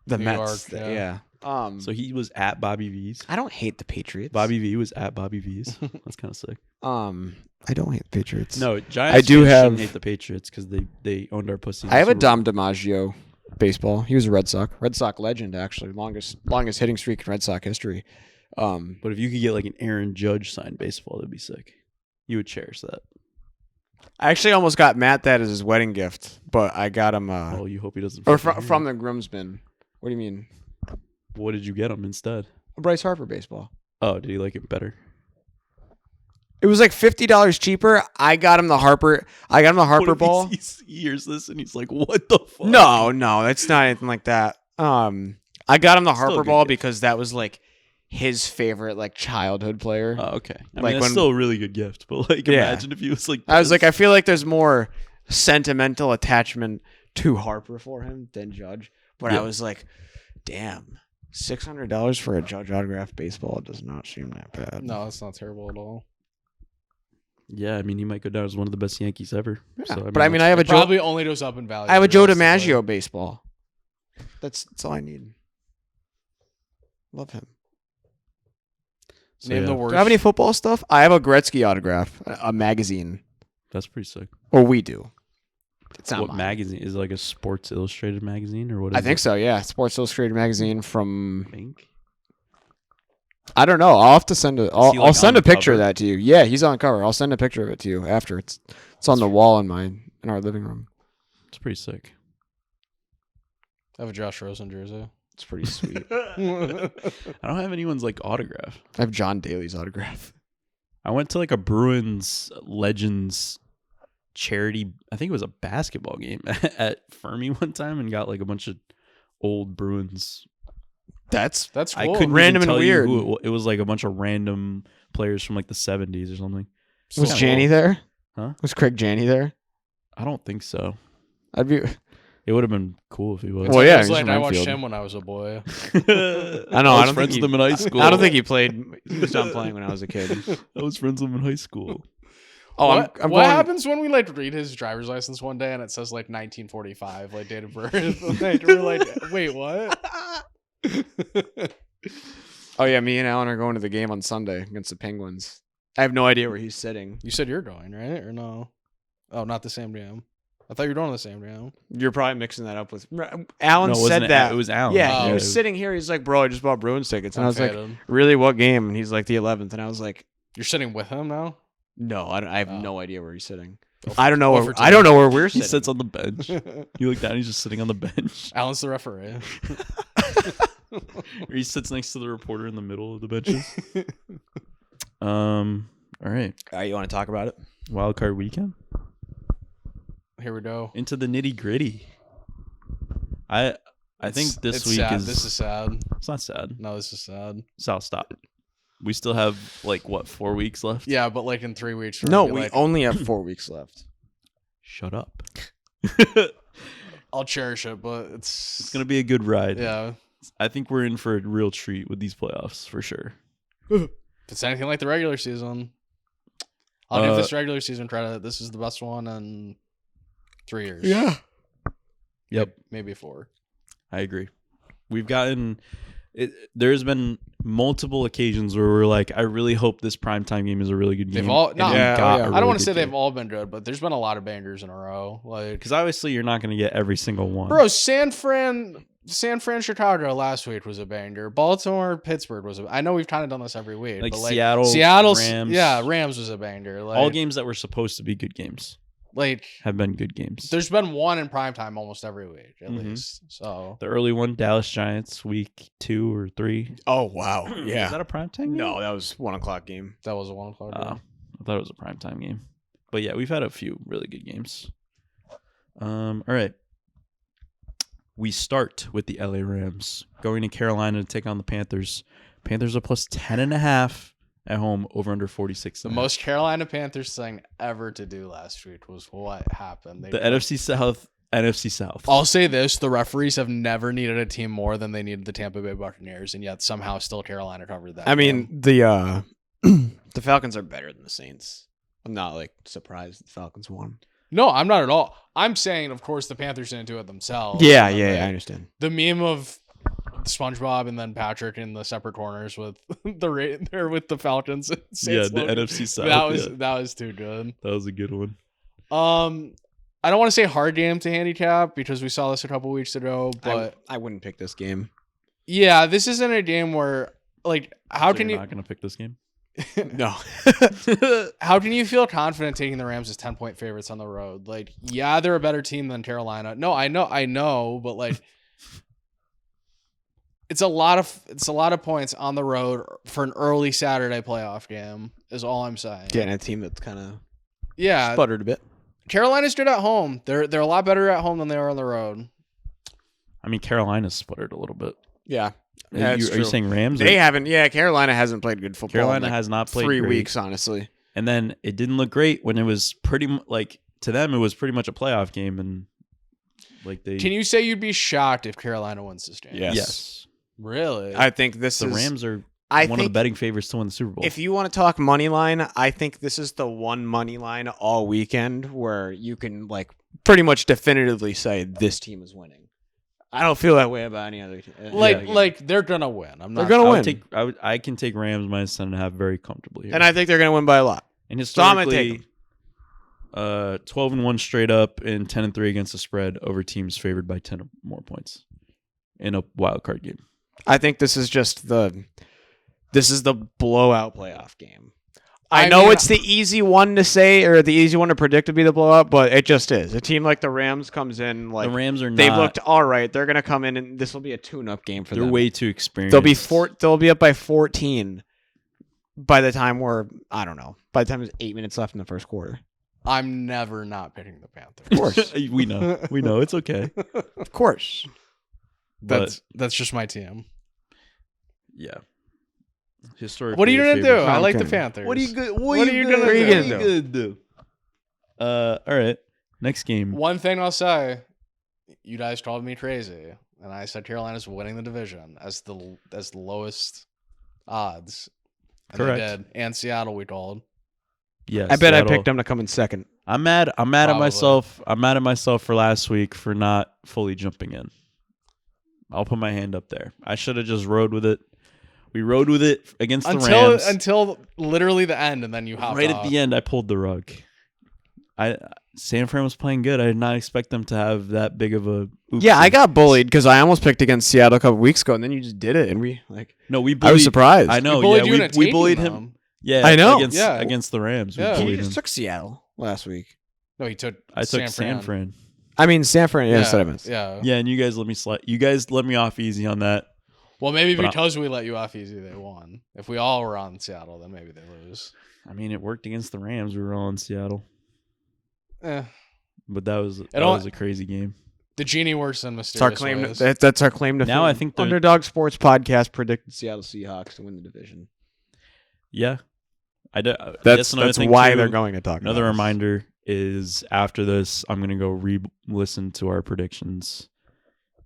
the New Mets. York, Yeah. So he was at Bobby V's. I don't hate the Patriots. Bobby V was at Bobby V's. That's kind of sick. I don't hate the Patriots. No, Giants. I do fans shouldn't have- hate the Patriots because they owned our pussy. I have a Super Bowl. Dom DiMaggio baseball. He was a Red Sox legend actually, longest hitting streak in Red Sox history. But if you could get like an Aaron Judge signed baseball, that'd be sick. You would cherish that. I actually almost got Matt that as his wedding gift, but I got him Oh, you hope he doesn't. or fucking hear from it. the groomsmen. What do you mean? What did you get him instead? A Bryce Harper baseball. Oh, did he like it better? It was like $50 cheaper. I got him the Harper. What if ball. He hears this and he's like, "What the fuck?" No, that's not anything like that. I got him the Still a Harper good ball gift. because that was like his favorite like childhood player. Oh, okay. I Like mean, that's when- still a really good gift. But like, Yeah. imagine if he was like, I was like, this. I feel like there's more sentimental attachment to Harper for him than Judge. But Yeah. I was like, damn, $600 for a Judge autographed baseball does not seem that bad. No, that's not terrible at all. Yeah, I mean, he might go down as one of the best Yankees ever. Yeah, So, but I mean, I have a It Joe. probably only goes up in value. I have a Joe realistically. DiMaggio baseball. That's all I need. Love him. so, Name yeah, the worst. Do I have any football stuff? I have a Gretzky autograph, a magazine. That's pretty sick. Or we do. It's not What mine. magazine is it, like a Sports Illustrated magazine or what? Is I think it? so. Yeah, Sports Illustrated magazine from. I think. I don't know. I'll have to send a. I'll, he, like, I'll send on a the picture of cover? that to you. Yeah, he's on cover. I'll send a picture of it to you after. It's on the wall in our living room. It's pretty sick. I have a Josh Rosen jersey. It's pretty sweet. I don't have anyone's like autograph. I have John Daly's autograph. I went to like a Bruins Legends charity. I think it was a basketball game at Fermi one time and got like a bunch of old Bruins. That's That's I cool. couldn't Random even and tell you weird. who it was. It was like a bunch of random players from like the 70s or something. was So Janney cool. there? Huh? Was Craig Janney there? I don't think so. I'd be. It would have been cool if he was. Well, yeah, It's he's like from I watched Renfield. him when I was a boy. I know, I was don't friends think with him in high school. I don't think he played. He was done playing when I was a kid. I was friends with him in high school. Oh, what I'm what going. happens when we like read his driver's license one day and it says like 1945, like date of birth? Like, we're like, wait, what? Oh yeah, me and Alan are going to the game on Sunday against the Penguins. I have no idea where he's sitting. You said you're going, right? Or no? Oh, not the same game. I thought you were going to the same game. You're probably mixing that up with Alan No, it wasn't said Al- that. It was Alan. Yeah, Oh. he was sitting here. He's like, "Bro, I just bought Bruins tickets," and I was like, Unfaded. "Really? What game?" And he's like, "The 11th," and I was like, You're sitting with him now? "No, I have Oh. no idea where he's sitting. Go I don't know. go Where, for I don't know where we're He sitting." sits on the bench. You look down, he's just sitting on the bench. Alan's the referee. Or he sits next to the reporter in the middle of the benches. All right. You want to talk about it? Wild card weekend. Here we go. Into the nitty gritty. I think this It's week sad. is. This is sad. It's not sad. No, this is sad. So I'll stop. We still have like what 4 weeks left. Yeah, but like in 3 weeks. we're No, gonna be we like, only have 4 weeks left. Shut up. I'll cherish it, but it's It's gonna be a good ride. yeah. I think we're in for a real treat with these playoffs for sure. If it's anything like the regular season, I'll give Uh, this regular season credit. This is the best one in 3 years. Yep. Maybe 4. I agree. We've gotten it. There's been multiple occasions where we're like, I really hope this primetime game is a really good game. They've all And no. we Yeah, got yeah. a I don't really want to good say game. they've all been good, but there's been a lot of bangers in a row. Like, Because obviously you're not going to get every single one. bro, San Fran, Chicago last week was a banger. Baltimore, Pittsburgh was a. I know we've kind of done this every week, Like but Seattle, Seattle's Rams. yeah, Rams was a banger. Like, all games that were supposed to be good games. have been good games. There's been one in primetime almost every week, at least. So the early one, Dallas Giants, week 2 or 3. Oh wow, yeah. Is that a primetime game? No, that was 1:00 game. that was a 1 o'clock game. I thought it was a primetime game. But yeah, we've had a few really good games. All right. We start with the LA Rams going to Carolina to take on the Panthers. Panthers are plus 10.5 at home, over under 46. The most Carolina Panthers thing ever to do last week was what happened. The NFC South. I'll say this: the referees have never needed a team more than they needed the Tampa Bay Buccaneers, and yet somehow still Carolina covered that. I mean, the Falcons are better than the Saints. I'm not surprised the Falcons won. No, I'm not at all. I'm saying, of course, the Panthers didn't do it themselves. Yeah, I understand. The meme of SpongeBob and then Patrick in the separate corners with the Falcons. And Saints the logo. NFC South. That was too good. That was a good one. I don't want to say hard game to handicap because we saw this a couple weeks ago, but I wouldn't pick this game. Yeah, this isn't a game where how so can you're you not gonna pick this game? No. How can you feel confident taking the Rams as 10-point favorites on the road? Yeah, they're a better team than Carolina. No, I know, but it's a lot of points on the road for an early Saturday playoff game. Is all I'm saying. Getting a team that's kind of sputtered a bit. Carolina's good at home. They're a lot better at home than they are on the road. I mean, Carolina's sputtered a little bit. Yeah. Are you saying Rams? They haven't. Yeah, Carolina hasn't played good football. Carolina has not played 3 great. weeks, honestly. And then it didn't look great when it was pretty to them it was pretty much a playoff game, and they. Can you say you'd be shocked if Carolina wins this game? Yes. Really? I think the Rams are one of the betting favorites to win the Super Bowl. If you want to talk money line, I think this is the one money line all weekend where you can pretty much definitively say this team is winning. I don't feel that way about any other team. They're gonna win. They're gonna win. I can take Rams minus 10.5 very comfortably here. And I think they're gonna win by a lot. And historically, 12-1 straight up and 10-3 against the spread over teams favored by 10 or more points in a wild card game. I think this is the blowout playoff game. I know it's the easy one to say or the easy one to predict to be the blowout, but it just is. A team like the Rams comes in the Rams are not. They've looked all right. They're going to come in and this will be a tune-up game for them. They're way too experienced. They'll be up by 14 by the time by the time there's 8 minutes left in the first quarter. I'm never not picking the Panthers. Of course. We know. It's okay. Of course. That's just my team. Yeah. Historically, what are you gonna do? I like the Panthers. What are you gonna do? All right. Next game. One thing I'll say, you guys called me crazy, and I said Carolina's winning the division as the lowest odds. And correct. They did. And Seattle, we called. Yes. I bet Seattle. I picked them to come in second. I'm mad at myself. I'm mad at myself for last week for not fully jumping in. I'll put my hand up there. I should have just rode with it. We rode with it against the Rams until literally the end, and then you hopped right off. At the end. I pulled the rug. San Fran was playing good. I did not expect them to have that big of a. Oopsie. Yeah, I got bullied because I almost picked against Seattle a couple weeks ago, and then you just did it, and we bullied, I was surprised. I know. We bullied him. Yeah, I know. Against the Rams. Yeah. He just took Seattle last week. No, he took. I took San Fran. I mean San Fran. Yeah, that's what I meant. Yeah. Yeah, and you guys let me slide. You guys let me off easy on that. Well, maybe because we let you off easy, they won. If we all were on Seattle, then maybe they lose. I mean, it worked against the Rams. We were all in Seattle. But that was a crazy game. The genie works in mysterious ways. That's our claim to fame. Now I think the UnderDog Sports Podcast predicted Seattle Seahawks to win the division. Yeah. That's why they're going to talk about another reminder is after this, I'm going to go re-listen to our predictions.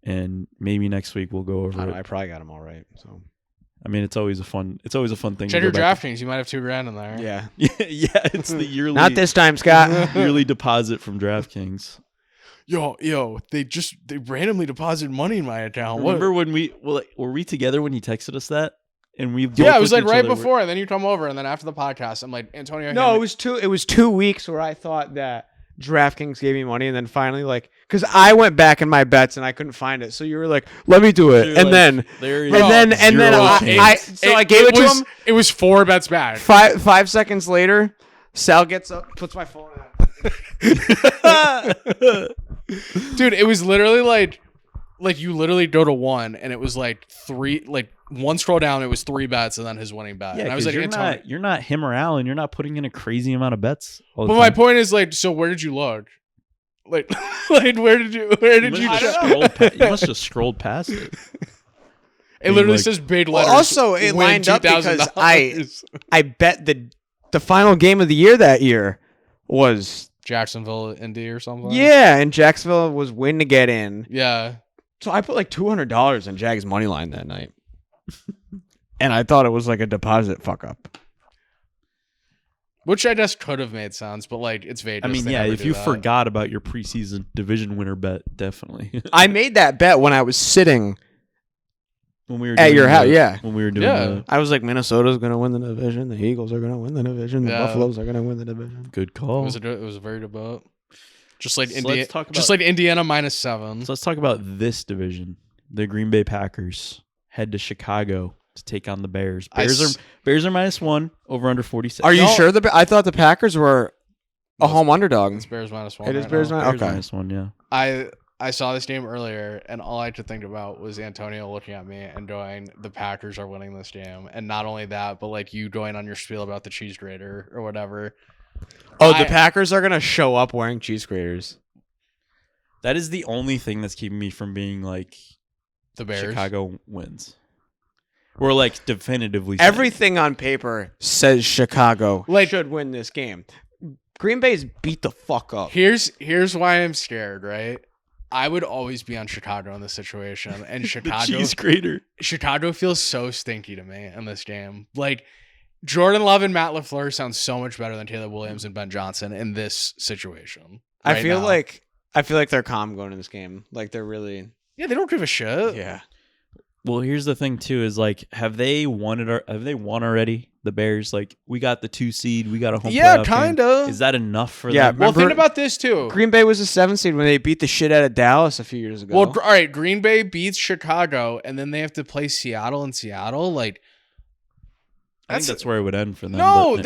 And maybe next week we'll go over it. I probably got them all right. So, I mean, it's always a fun thing. Check your DraftKings. You might have $2,000 in there. Yeah. Yeah. It's the yearly. Not this time, Scott. Yearly deposit from DraftKings. Yo, they randomly deposited money in my account. Remember when were we together when he texted us that? And we it was right before, and then you come over, and then after the podcast, I'm like, Antonio. No, it was 2 weeks where I thought that DraftKings gave me money, and then finally, because I went back in my bets and I couldn't find it, so you were like, "Let me do it," and then I gave it to him. It was 4 bets back. 5 seconds later, Sal gets up, puts my phone out. Dude, it was literally like you literally go to one, and it was like three, like one scroll down, it was 3 bets, and then his winning bet. Yeah, and I was like, you're not him or Allen. You're not putting in a crazy amount of bets. But my point is, like, so where did you look? Like, where did you? You must have scrolled past it. It literally says big letters. Also, it lined up because I bet the final game of the year that year was Jacksonville, Indy, or something. Yeah, and Jacksonville was win to get in. Yeah. So I put like $200 on Jags money line that night, and I thought it was like a deposit fuck up. Which I guess could have made sense, but like it's Vegas. I mean, yeah, if you forgot about your preseason division winner bet, definitely. I made that bet when I was sitting when we were at your house. Yeah, when we were doing. I was like, Minnesota's gonna win the division. The Eagles are gonna win the division. The Buffaloes are gonna win the division. Good call. It was a very good bet. Just like Indiana -7. So let's talk about this division. The Green Bay Packers head to Chicago to take on the Bears. Bears are -1 over under 46. Are you sure? I thought the Packers were a home underdog. It's Bears -1. It is Bears -1. Okay, -1. Yeah. I saw this game earlier, and all I could think about was Antonio looking at me and going, "The Packers are winning this game." And not only that, but like you going on your spiel about the cheese grater or whatever. Oh, the Packers are gonna show up wearing cheese graters. That is the only thing that's keeping me from being like the Bears. Chicago wins. We're like definitively everything on paper says Chicago should win this game. Green Bay's beat the fuck up. Here's why I'm scared, right? I would always be on Chicago in this situation, and Chicago cheese grater. Chicago feels so stinky to me in this game. Like Jordan Love and Matt LaFleur sound so much better than Taylor Williams and Ben Johnson in this situation. I feel like they're calm going in this game. Like they're really they don't give a shit. Yeah. Well, here's the thing too: is like, have they won already? The Bears, like, we got the 2 seed, we got a home. Yeah, kind of. Is that enough for them? Well, think about this too. Green Bay was a 7 seed when they beat the shit out of Dallas a few years ago. Well, all right, Green Bay beats Chicago, and then they have to play Seattle in Seattle. Like, I think that's where it would end for them. No.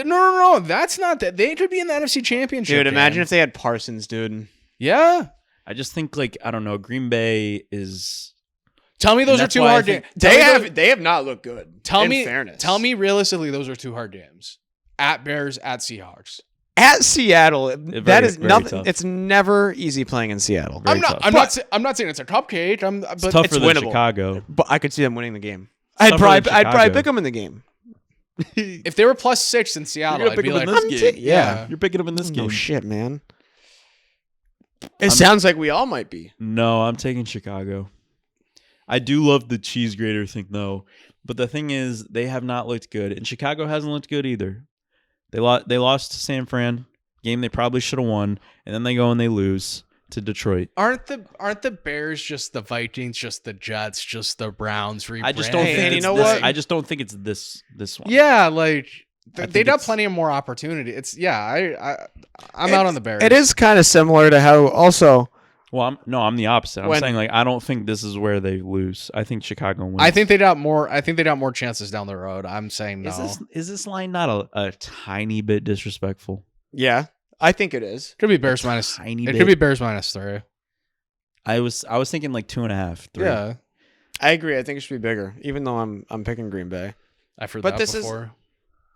That's not that. They could be in the NFC Championship. Dude, imagine if they had Parsons, dude. Yeah. I just think, like, I don't know. Green Bay is. Tell me those are 2 hard games. They have not looked good. Tell me realistically, those are 2 hard games. At Bears, at Seahawks. At Seattle, that is nothing. Tough. It's never easy playing in Seattle. I'm not saying it's a cupcake. It's tougher it's than winnable. Probably but I could see them winning the game. I'd probably pick them in the game. If they were +6 in Seattle, I'd be like, yeah, you're picking them in this game. No shit, man. It sounds like we all might be. No, I'm taking Chicago. I do love the cheese grater thing, though. But the thing is, they have not looked good. And Chicago hasn't looked good either. They lost to San Fran, game they probably should have won. And then they go and they lose to Detroit. Aren't the Bears just the Vikings, just the Jets, just the Browns rebranded? I just don't think it's this. I just don't think it's this one. Yeah, like they got plenty of more opportunity. It's I'm out on the Bears. It is kind of similar to how also. Well, I'm the opposite. I'm saying, like, I don't think this is where they lose. I think Chicago wins. I think they got more chances down the road. I'm saying no. Is this line not a tiny bit disrespectful? Yeah, I think it is. Could be Bears minus. It could be Bears -3. I was thinking like 2.5, 3. Yeah, I agree. I think it should be bigger, even though I'm picking Green Bay. I've heard that before.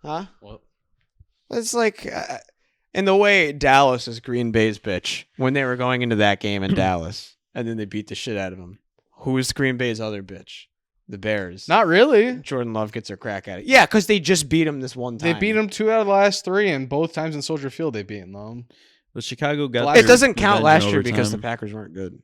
What? It's like. In the way Dallas is Green Bay's bitch when they were going into that game in Dallas, and then they beat the shit out of them. Who is Green Bay's other bitch? The Bears. Not really. Jordan Love gets her crack at it. Yeah, because they just beat him this one time. They beat him 2 out of the last 3, and both times in Soldier Field they beat them. But Chicago got. It doesn't count last year because the Packers weren't good.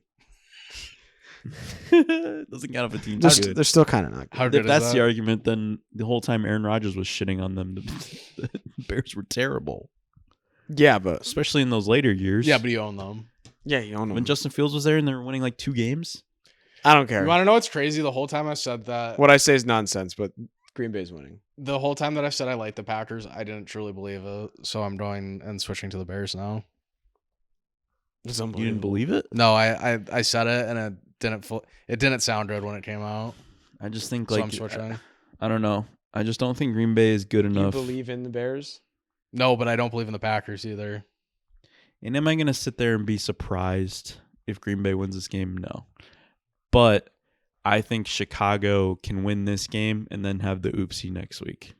It doesn't count if a team's good. They're still kind of not good. How good if that's the argument, then the whole time Aaron Rodgers was shitting on them, the Bears were terrible. Yeah, but especially in those later years. Yeah, but you own them. Yeah, you own them. When Justin Fields was there and they were winning like 2 games. I don't care. You want to know what's crazy? The whole time I said that. What I say is nonsense, but Green Bay's winning. The whole time that I said I like the Packers, I didn't truly believe it. So I'm going and switching to the Bears now. You didn't believe it? No, I said it and it didn't sound good when it came out. I just think so I'm switching. I don't know. I just don't think Green Bay is good enough. You believe in the Bears? No, but I don't believe in the Packers either. And am I going to sit there and be surprised if Green Bay wins this game? No. But I think Chicago can win this game and then have the oopsie next week.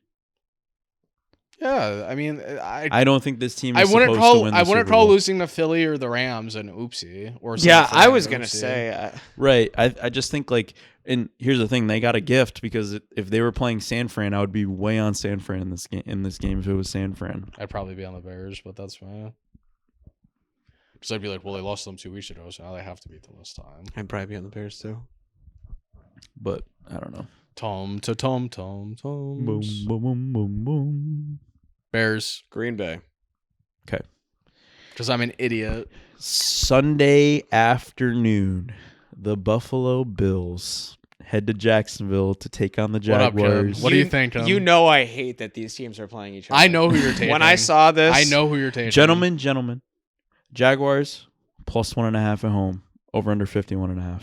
Yeah, I mean, I don't think this team is supposed to win the Super Bowl. I wouldn't call losing to Philly or the Rams an oopsie. Or yeah, I was going to say. Right. I just think, like, and here's the thing. They got a gift because if they were playing San Fran, I would be way on San Fran in this game if it was San Fran. I'd probably be on the Bears, but that's fine. Because I'd be like, well, they lost them 2 weeks ago, so now they have to beat them this time. I'd probably be on the Bears, too. But I don't know. Tom. Boom, boom, boom, boom, boom. Bears. Green Bay. Okay. Because I'm an idiot. Sunday afternoon, the Buffalo Bills head to Jacksonville to take on the Jaguars. What do you think? You know I hate that these teams are playing each other. I know who you're taking. When I saw this, I know who you're taking. Gentlemen. Jaguars plus 1.5 at home. Over under 51.5.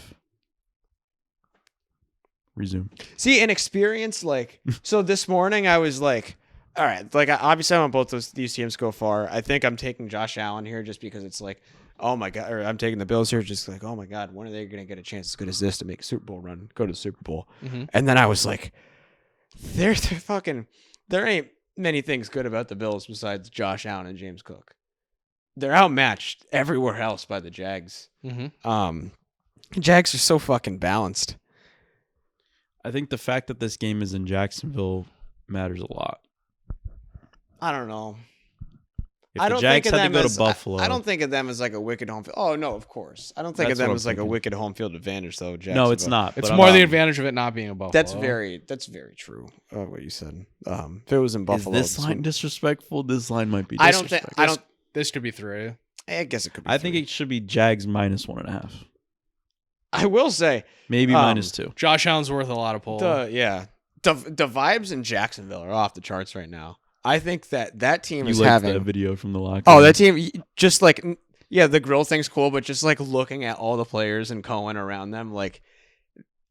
Resume. See, an experience like so. This morning I was like, all right, like obviously I want both these teams to go far. I think I'm taking Josh Allen here just because it's like, oh my god, or I'm taking the Bills here just like, oh my god, when are they going to get a chance as good as this to make a Super Bowl run, go to the Super Bowl? Mm-hmm. And then I was like, they're fucking. There ain't many things good about the Bills besides Josh Allen and James Cook. They're outmatched everywhere else by the Jags. Mm-hmm. Jags are so fucking balanced. I think the fact that this game is in Jacksonville matters a lot. I don't know. If the Jags had to go to Buffalo. I don't think of them as like a wicked home field. Oh, no, of course. I don't think of them as like a wicked home field advantage, though. No, it's not. It's more the advantage of it not being a Buffalo. That's very true. What you said. If it was in Buffalo, is this line disrespectful? This line might be disrespectful. This could be 3. I guess it could be. I think it should be Jags minus 1.5. I will say maybe minus 2. Josh Allen's worth a lot of pull. The vibes in Jacksonville are off the charts right now. I think that team is having that video from the locker. Oh, that team just like the grill thing's cool, but just like looking at all the players and Cohen around them, like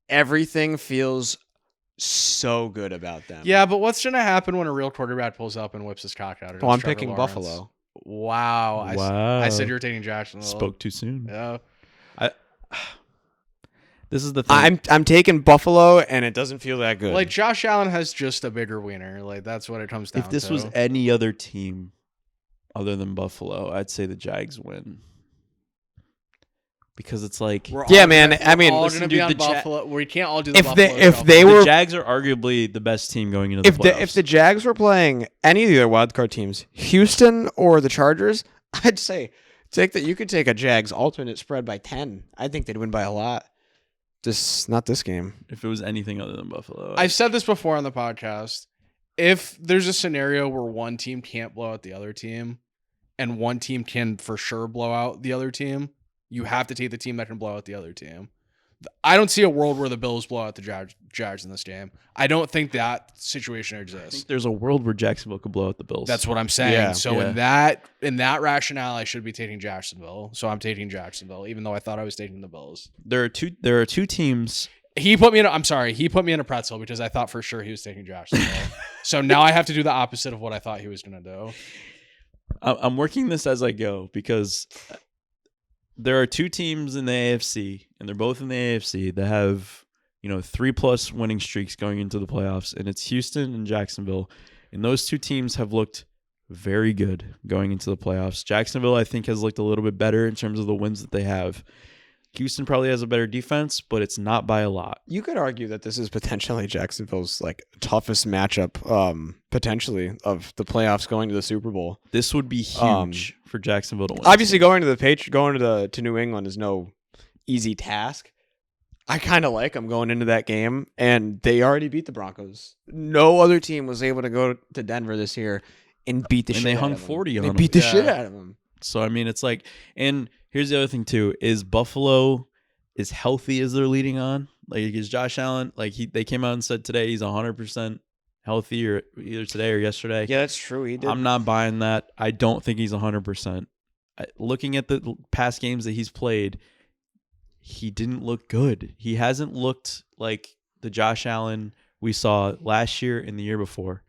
everything feels so good about them. Yeah, but what's gonna happen when a real quarterback pulls up and whips his cock out? I'm picking Buffalo. Wow. I said you were taking Jacksonville. Spoke too soon. Yeah. This is the thing. I'm taking Buffalo, and it doesn't feel that good. Like Josh Allen has just a bigger wiener. Like that's what it comes down to. If this was any other team other than Buffalo, I'd say the Jags win. Because it's like, man. I mean, listen, dude, the Buffalo. We can't all do the Buffalo. The Jags are arguably the best team going into the playoffs. If the Jags were playing any of the other wildcard teams, Houston or the Chargers, I'd say take that. You could take a Jags alternate spread by 10. I think they'd win by a lot. Just not this game. If it was anything other than Buffalo. I've said this before on the podcast. If there's a scenario where one team can't blow out the other team and one team can for sure blow out the other team, you have to take the team that can blow out the other team. I don't see a world where the Bills blow out the Jags in this game. I don't think that situation exists. I think there's a world where Jacksonville could blow out the Bills. That's what I'm saying. Yeah, so in that rationale, I should be taking Jacksonville. So I'm taking Jacksonville, even though I thought I was taking the Bills. There are two teams. He put me in a pretzel because I thought for sure he was taking Jacksonville. So now I have to do the opposite of what I thought he was going to do. I'm working this as I go because there are two teams in the AFC, and they're both in the AFC that have, 3+ winning streaks going into the playoffs, and it's Houston and Jacksonville. And those two teams have looked very good going into the playoffs. Jacksonville, I think, has looked a little bit better in terms of the wins that they have. Houston probably has a better defense, but it's not by a lot. You could argue that this is potentially Jacksonville's toughest matchup, potentially, of the playoffs going to the Super Bowl. This would be huge for Jacksonville to win. Obviously, going to New England is no easy task. I kind of like them going into that game, and they already beat the Broncos. No other team was able to go to Denver this year and beat the shit out of them. And they hung 40 on them. They beat the shit out of them. So, I mean, it's like, and here's the other thing, too, is Buffalo as healthy as they're leading on? Like, is Josh Allen, they came out and said today he's 100% healthy, or either today or yesterday. Yeah, that's true. He did. I'm not buying that. I don't think he's 100%. Looking at the past games that he's played, he didn't look good. He hasn't looked like the Josh Allen we saw last year and the year before.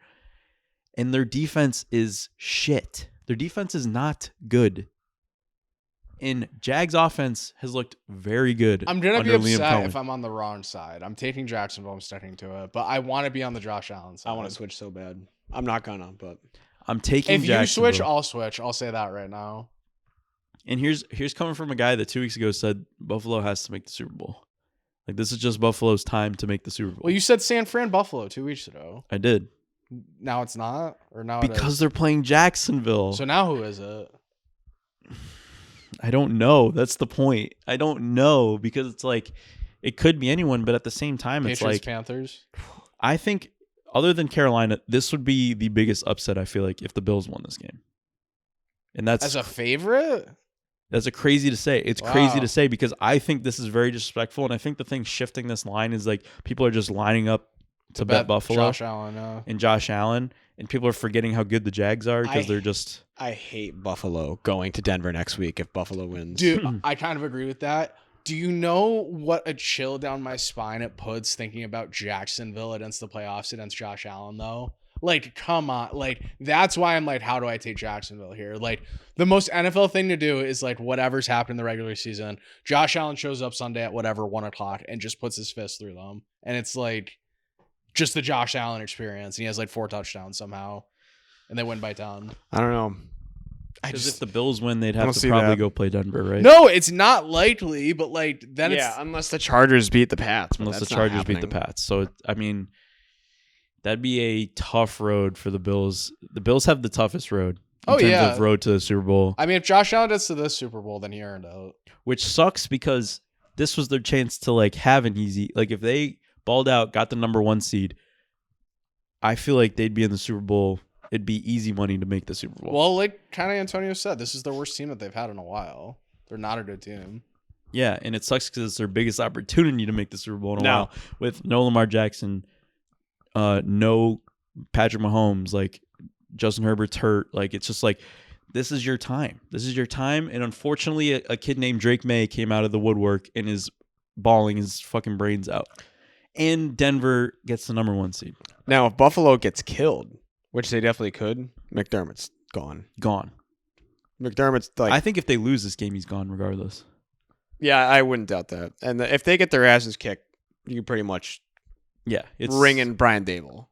And their defense is shit. Their defense is not good. And Jags offense has looked very good. I'm going to be under Liam upset Cohen. if I'm on the wrong side. I'm taking Jacksonville. I'm sticking to it. But I want to be on the Josh Allen side. I want to switch so bad. I'm not gonna, but I'm taking if you Jacksonville. switch, I'll switch. I'll say that right now. And here's coming from a guy that 2 weeks ago said Buffalo has to make the Super Bowl. Like, this is just Buffalo's time to make the Super Bowl. Well, you said San Fran Buffalo 2 weeks ago. I did. Now it's not? Or now Because they're playing Jacksonville. So now who is it? I don't know. That's the point. I don't know because it's like it could be anyone, but at the same time, Patriots, it's like Panthers. I think other than Carolina, this would be the biggest upset. I feel like if the Bills won this game, and that's As a favorite? That's a crazy to say. It's crazy to say because I think this is very disrespectful, and I think the thing shifting this line is like people are just lining up to bet Buffalo Josh Allen, and Josh Allen, and people are forgetting how good the Jags are because they're just. I hate Buffalo going to Denver next week if Buffalo wins. Dude, I kind of agree with that. Do you know what a chill down my spine it puts thinking about Jacksonville against the playoffs against Josh Allen, though? Like, come on. Like, that's why I'm like, how do I take Jacksonville here? Like, the most NFL thing to do is like whatever's happened in the regular season. Josh Allen shows up Sunday at whatever 1:00 and just puts his fist through them. And it's like just the Josh Allen experience. And he has like 4 touchdowns somehow. And they win by 10. I don't know. Because if the Bills win, they'd have don't to see probably that. go play Denver, right? No, it's not likely, but like then it's unless the Chargers beat the Pats. but Unless the that's not Chargers beat the happening. Pats. So, I mean, that'd be a tough road for the Bills. The Bills have the toughest road in terms of road to the Super Bowl. I mean, if Josh Allen gets to this Super Bowl, then he earned out. Which sucks because this was their chance to like have an easy, like if they balled out, got the number 1 seed, I feel like they'd be in the Super Bowl. It'd be easy money to make the Super Bowl. Well, like kind of Antonio said, this is the worst team that they've had in a while. They're not a good team. Yeah, and it sucks because it's their biggest opportunity to make the Super Bowl in a No. while with no Lamar Jackson, no Patrick Mahomes, like Justin Herbert's hurt. Like it's just like this is your time. This is your time. And unfortunately, a kid named Drake May came out of the woodwork and is bawling his fucking brains out. And Denver gets the number 1 seed. Now, if Buffalo gets killed, which they definitely could, McDermott's gone. Gone. McDermott's like, I think if they lose this game, he's gone regardless. yeah, I wouldn't doubt that. And if they get their asses kicked, you can pretty much Yeah, it's ring in Brian Dable.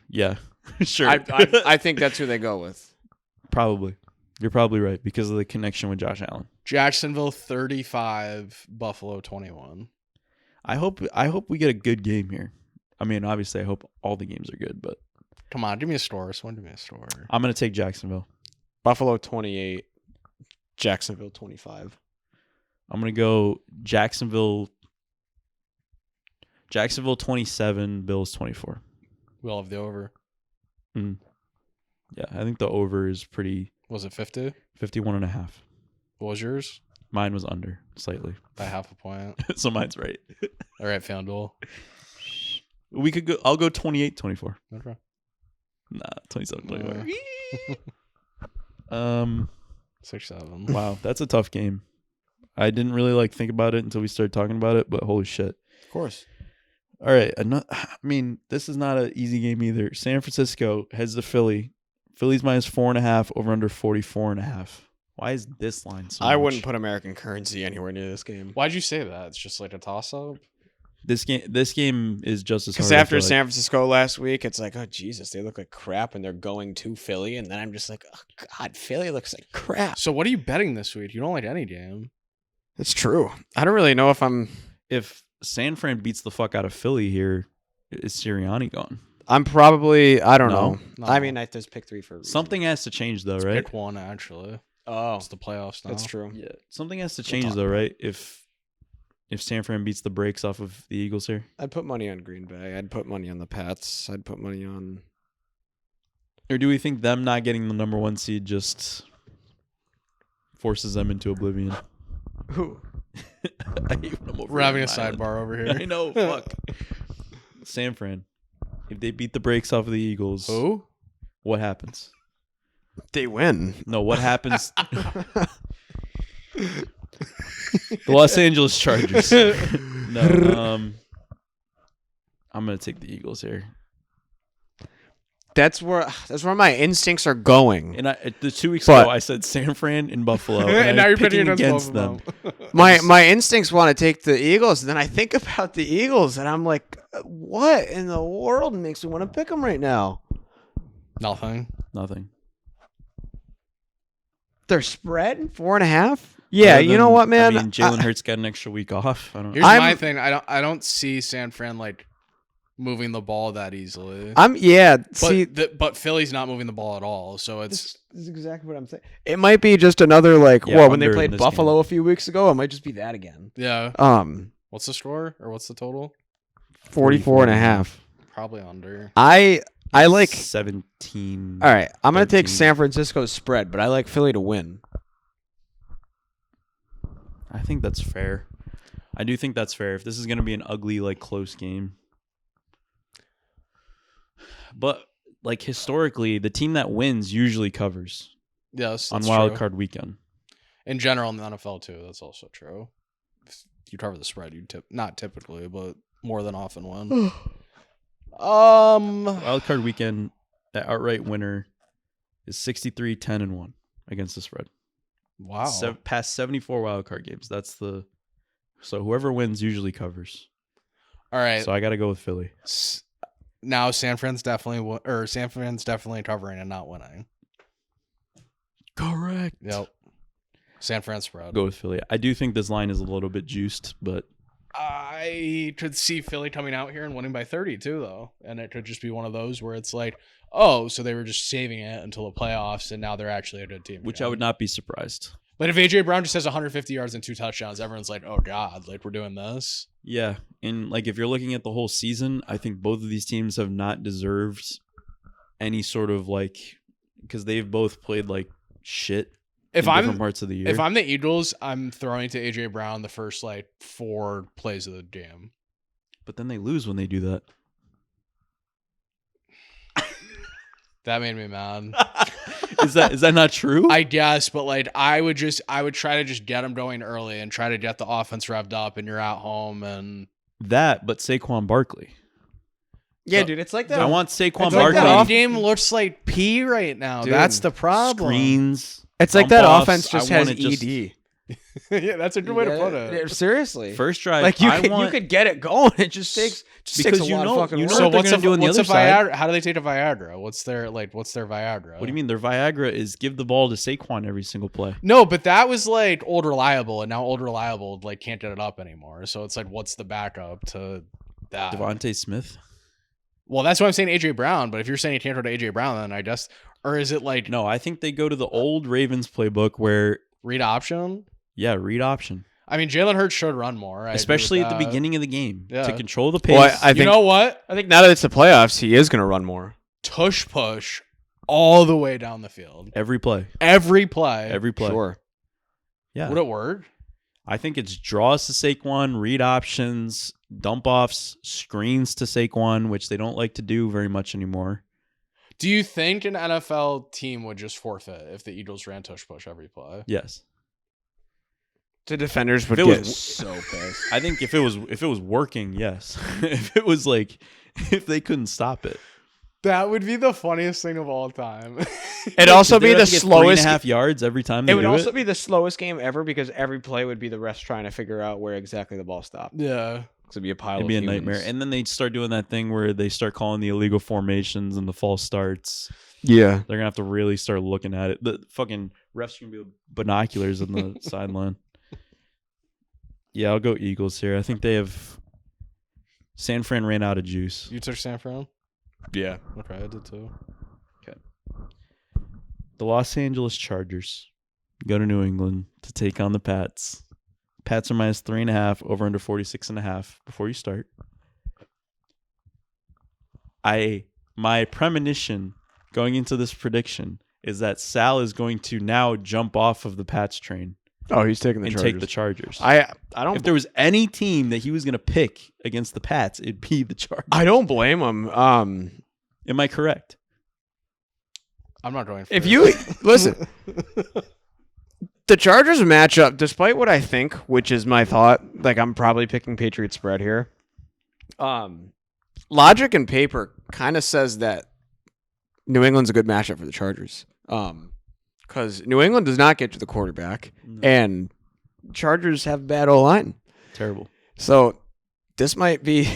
Yeah, sure. I think that's who they go with. Probably. You're probably right because of the connection with Josh Allen. Jacksonville 35, Buffalo 21. I hope we get a good game here. I mean, obviously, I hope all the games are good, but Come on, give me a score. Someone give me a score. I'm gonna take Jacksonville. Buffalo 28, Jacksonville 25. I'm gonna go Jacksonville 27, Bills 24. We all have the over. Yeah, I think the over is pretty Was it 50? 51.5. What was yours? Mine was under slightly, By half a point. so mine's right. All right, FanDuel. We could go. I'll go 28-24. Okay. Nah, 27-24. 6-7. Wow, that's a tough game. I didn't really think about it until we started talking about it, but holy shit. Of course. All right, I mean, this is not an easy game either. San Francisco heads to Philly. Philly's minus 4.5, over under 44.5. Why is this line so I much? wouldn't put American currency anywhere near this game. Why'd you say that? It's just like a toss-up? This game is just as hard. Because after San Francisco last week, it's like, oh, Jesus, they look like crap, and they're going to Philly. And then I'm just like, oh, God, Philly looks like crap. So what are you betting this week? You don't like any game. It's true. I don't really know if I'm... If San Fran beats the fuck out of Philly here, is Sirianni gone? I'm probably... I don't No. know. No. I mean, I just picked 3 for a reason. Something has to change, though, right? Pick one, actually. Oh, It's the playoffs now. that's true. Yeah, something has to change, though, right? If San Fran beats the brakes off of the Eagles here, I'd put money on Green Bay. I'd put money on the Pats. I'd put money on... or do we think them not getting the number 1 seed just forces them into oblivion? Who? I hate when I'm over We're having a on an island. sidebar over here. I know, fuck. San Fran, if they beat the brakes off of the Eagles, Who? what happens? They win. No, what happens? The Los Angeles Chargers. No, I'm gonna take the Eagles here. That's where my instincts are going. And the 2 weeks ago, I said San Fran and Buffalo, and now you're picking pitting against them. My instincts want to take the Eagles, and then I think about the Eagles, and I'm like, what in the world makes me want to pick them right now? Nothing. Their spread 4.5. Yeah, you know what, man? I mean, Jalen Hurts got an extra week off. Here's my thing. I don't see San Fran like moving the ball that easily. But Philly's not moving the ball at all. So this is exactly what I'm saying. It might be just another when they played Buffalo game. a few weeks ago, it might just be that again. Yeah. What's the score or what's the total? 44.5. Probably under. I like 17. All right, I'm going to 13. take San Francisco's spread, but I like Philly to win. I think that's fair. I do think that's fair. If this is going to be an ugly, close game. But, historically, the team that wins usually covers. Yes, on wild card weekend. In general, in the NFL, too, that's also true. If you cover the spread, you not typically, but more than often win. Wild card weekend, the outright winner is 63-10-1 against the spread. Wow. Past 74 wild card games. So whoever wins usually covers. All right. So I got to go with Philly. Now San Fran's definitely covering and not winning. Correct. Yep. San Fran spread. Go with Philly. I do think this line is a little bit juiced, but I could see Philly coming out here and winning by 30 too, though, and it could just be one of those where it's like, oh, so they were just saving it until the playoffs, and now they're actually a good team. Which I would not be surprised. But if AJ Brown just has 150 yards and 2 touchdowns, everyone's like, oh god, we're doing this. Yeah, and if you're looking at the whole season, I think both of these teams have not deserved any sort of because they've both played shit. Different parts of the year. If I'm the Eagles, I'm throwing to AJ Brown the first 4 plays of the game. But then they lose when they do that. That made me mad. Is that not true? I guess, but I would try to just get them going early and try to get the offense revved up, and you're at home and that. But Saquon Barkley. Yeah, dude, it's like that. I want Saquon it's Barkley. That game looks like pee right now. Dude, that's the problem. Screens. It's like that offense just has ED. Yeah, that's a good way to put it. Seriously, first drive. You could get it going. It just takes a lot of fucking work. So what's a Viagra? How do they take a Viagra? What's their Viagra? What do you mean? Their Viagra is give the ball to Saquon every single play. No, but that was Old Reliable, and now Old Reliable can't get it up anymore. So it's what's the backup to that? Devontae Smith. Well, that's why I'm saying AJ Brown. But if you're saying you can't go to AJ Brown, then I guess, or is it No, I think they go to the old Ravens playbook where read option. Yeah, read option. I mean, Jalen Hurts should run more, especially at the beginning of the game to control the pace. Well, I think, you know what? I think now that it's the playoffs, he is going to run more. Tush push all the way down the field. Every play. Sure. Yeah. Would it work? I think it's draws to Saquon, read options, dump offs, screens to Saquon, which they don't like to do very much anymore. Do you think an NFL team would just forfeit if the Eagles ran tush push every play? Yes. The defenders would get so pissed. I think if it was working, yes. If it was if they couldn't stop it, that would be the funniest thing of all time. It'd also be the slowest 3.5 yards every time. It would also be the slowest game ever because every play would be the refs trying to figure out where exactly the ball stopped. Yeah, it'd be a pile. It'd be a nightmare, and then they'd start doing that thing where they start calling the illegal formations and the false starts. Yeah, they're gonna have to really start looking at it. The fucking refs are gonna be with binoculars on the sideline. Yeah, I'll go Eagles here. I think they have. San Fran ran out of juice. You took San Fran? Yeah. Okay, I did too. Okay. The Los Angeles Chargers go to New England to take on the Pats. Pats are minus 3.5, over under 46.5 before you start. My premonition going into this prediction is that Sal is going to now jump off of the Pats train. Oh, he's taking the and Chargers. Take the Chargers. I don't. If there was any team that he was going to pick against the Pats, it'd be the Chargers. I don't blame him. Am I correct? I'm not going. If you listen, the Chargers matchup, despite what I think, which is my thought, I'm probably picking Patriots spread here. Logic and paper kind of says that New England's a good matchup for the Chargers. Because New England does not get to the quarterback, and Chargers have bad O-line. Terrible. So this might be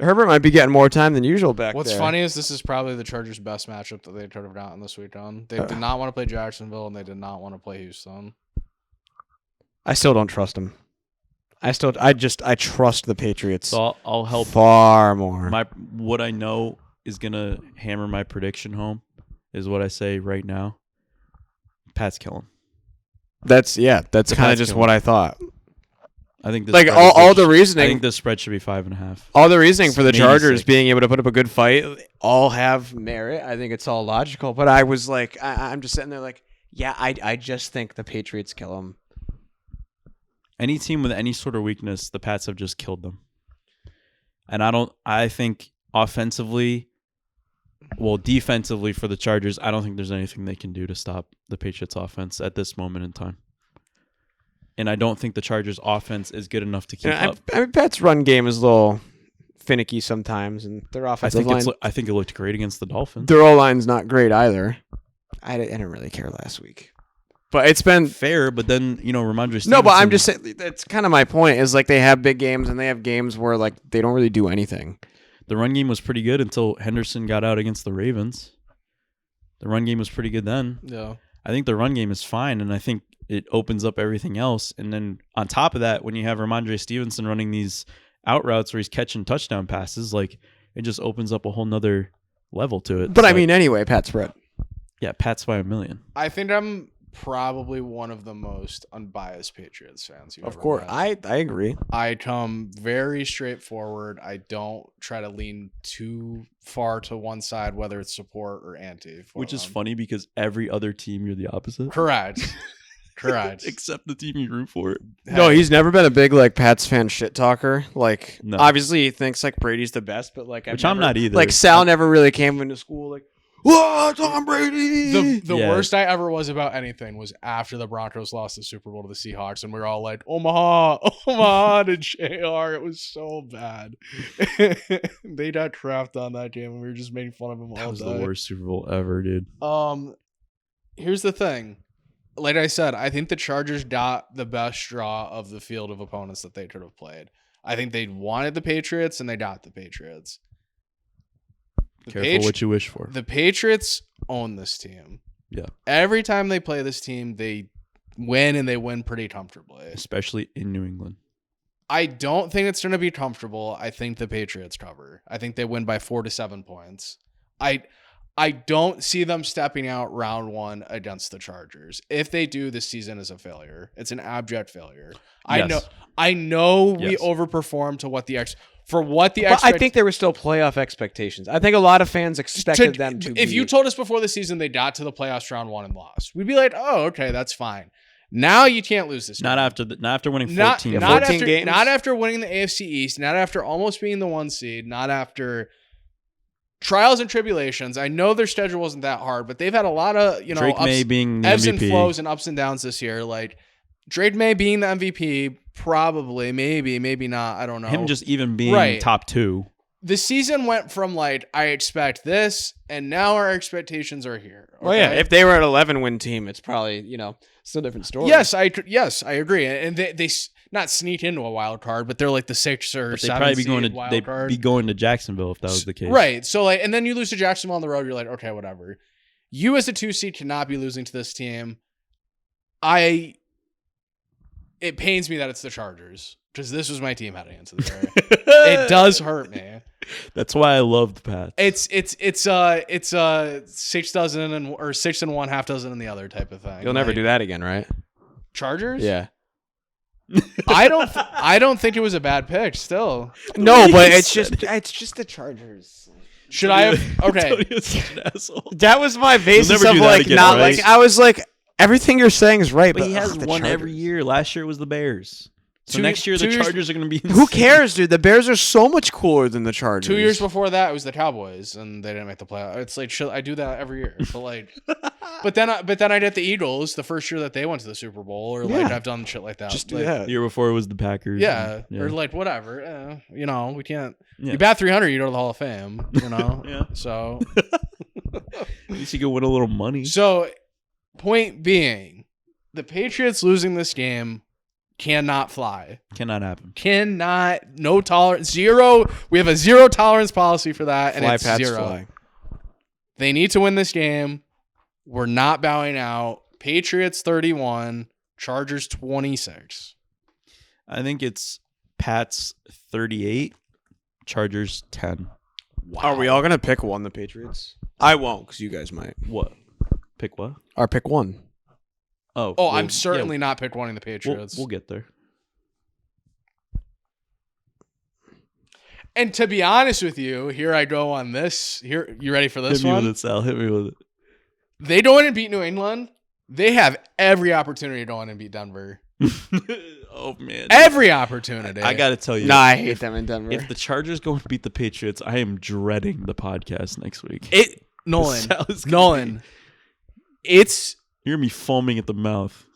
Herbert might be getting more time than usual back What's there. funny is this is probably the Chargers' best matchup that they could have gotten this weekend. They did not want to play Jacksonville, and they did not want to play Houston. I still don't trust them. I trust the Patriots. So I'll help far more. What I know is gonna hammer my prediction home is what I say right now. Pats kill him. That's kind of just what I thought. I think this like all the reasoning. I think the spread should be 5.5. All the reasoning for the Chargers 6. being able to put up a good fight all have merit. I think it's all logical. But I was like, I'm just sitting there like, yeah, I just think the Patriots kill them. Any team with any sort of weakness, the Pats have just killed them. And I think offensively, defensively for the Chargers, I don't think there's anything they can do to stop the Patriots offense at this moment in time. And I don't think the Chargers offense is good enough to keep up. I mean, Pats' run game is a little finicky sometimes, and their offensive line. I think it looked great against the Dolphins. Their O-line's not great either. I didn't really care last week. But it's been fair, but then, Ramondre Stevenson. No, but I'm just saying, that's kind of my point, is like they have big games and they have games where like they don't really do anything. The run game was pretty good until Henderson got out against the Ravens. The run game was pretty good then. Yeah. I think the run game is fine, and I think it opens up everything else. And then on top of that, when you have Ramondre Stevenson running these out routes where he's catching touchdown passes, like it just opens up a whole nother level to it. But I mean, anyway, Pat spread. Yeah, Pat's by 1 million. I think I'm probably one of the most unbiased Patriots fans you've Of ever course, met. I agree. I come very straightforward. I don't try to lean too far to one side, whether it's support or anti. Which is funny because every other team you're the opposite. Correct. Correct. Except the team you root for. No, he's never been a big like Pats fan shit talker. Like, obviously he thinks like Brady's the best, but like I'm not either. Like Sal never really came into school like, whoa, Tom Brady. The worst I ever was about anything was after the Broncos lost the Super Bowl to the Seahawks, and we were all like, Omaha to JR. It was so bad. They got crapped on that game, and we were just making fun of him all day. That was the worst Super Bowl ever, dude. Here's the thing. Like I said, I think the Chargers got the best draw of the field of opponents that they could have played. I think they wanted the Patriots, and they got the Patriots. Careful what you wish for. The Patriots own this team. Yeah. Every time they play this team, they win, and they win pretty comfortably. Especially in New England. I don't think it's going to be comfortable. I think the Patriots cover. I think they win by 4 to 7 points. I don't see them stepping out round one against the Chargers. If they do, this season is a failure. It's an abject failure. Yes. I know we overperformed to what the But I think there were still playoff expectations. I think a lot of fans expected them to. If you told us before the season they got to the playoffs round one and lost, we'd be like, oh, okay, that's fine. Now you can't lose this. Not after winning 14 games. Not after winning the AFC East. Not after almost being the 1 seed. Not after trials and tribulations. I know their schedule wasn't that hard, but they've had a lot of Drake May being the ebbs MVP. And flows and ups and downs this year. Like Drake May being the MVP, probably, maybe not. I don't know. Him just even being top 2. The season went from like, I expect this, and now our expectations are here. Okay? Well, yeah, if they were an 11-win team, it's probably, still a different story. Yes, I agree. And they not sneak into a wild card, but they're like the 6 or 7 seed wild card. They'd be going to Jacksonville if that was the case. Right. So like, and then you lose to Jacksonville on the road. You're like, okay, whatever. You as a 2 seed cannot be losing to this team. It pains me that it's the Chargers because this was my team heading into the year. It does hurt me. That's why I love the Pats. It's 6 dozen or 6 and 1, half dozen and the other type of thing. You'll never do that again, right? Chargers? Yeah. I don't think it was a bad pick. Still, no, but it's just the Chargers. Should I have? Okay, that was my basis of like not right? Like I was like everything you're saying is right, but he has won every year. Last year was the Bears. So next year the Chargers are going to be insane. Who cares, dude? The Bears are so much cooler than the Chargers. 2 years before that, it was the Cowboys, and they didn't make the playoffs. It's like I do that every year, but like, but then I did the Eagles the first year that they went to the Super Bowl, or like I've done shit like that. Just do like, that. The year before it was the Packers. Yeah, or like whatever. We can't. You bat 300, you go to the Hall of Fame. Yeah. So least you can win a little money. So, point being, the Patriots losing this game cannot fly. Cannot happen. No tolerance. Zero. We have a zero tolerance policy for that, and it's Pats, zero. fly. They need to win this game. We're not bowing out. Patriots 31, Chargers 26. I think it's Pats 38, Chargers 10. Wow. Are we all gonna pick one? The Patriots? I won't, because you guys might. What? Pick what? Or pick one. Oh, well, I'm certainly not pick one of the Patriots. We'll get there. And to be honest with you, here I go on this. Here, you ready for this Hit me one? with it, Sal. Hit me with it. They go in and beat New England. They have every opportunity to go in and beat Denver. Oh, man. Every opportunity. I got to tell you. Nah, I hate them in Denver. If the Chargers go and beat the Patriots, I am dreading the podcast next week. Nolan. It's... You're going to be foaming at the mouth.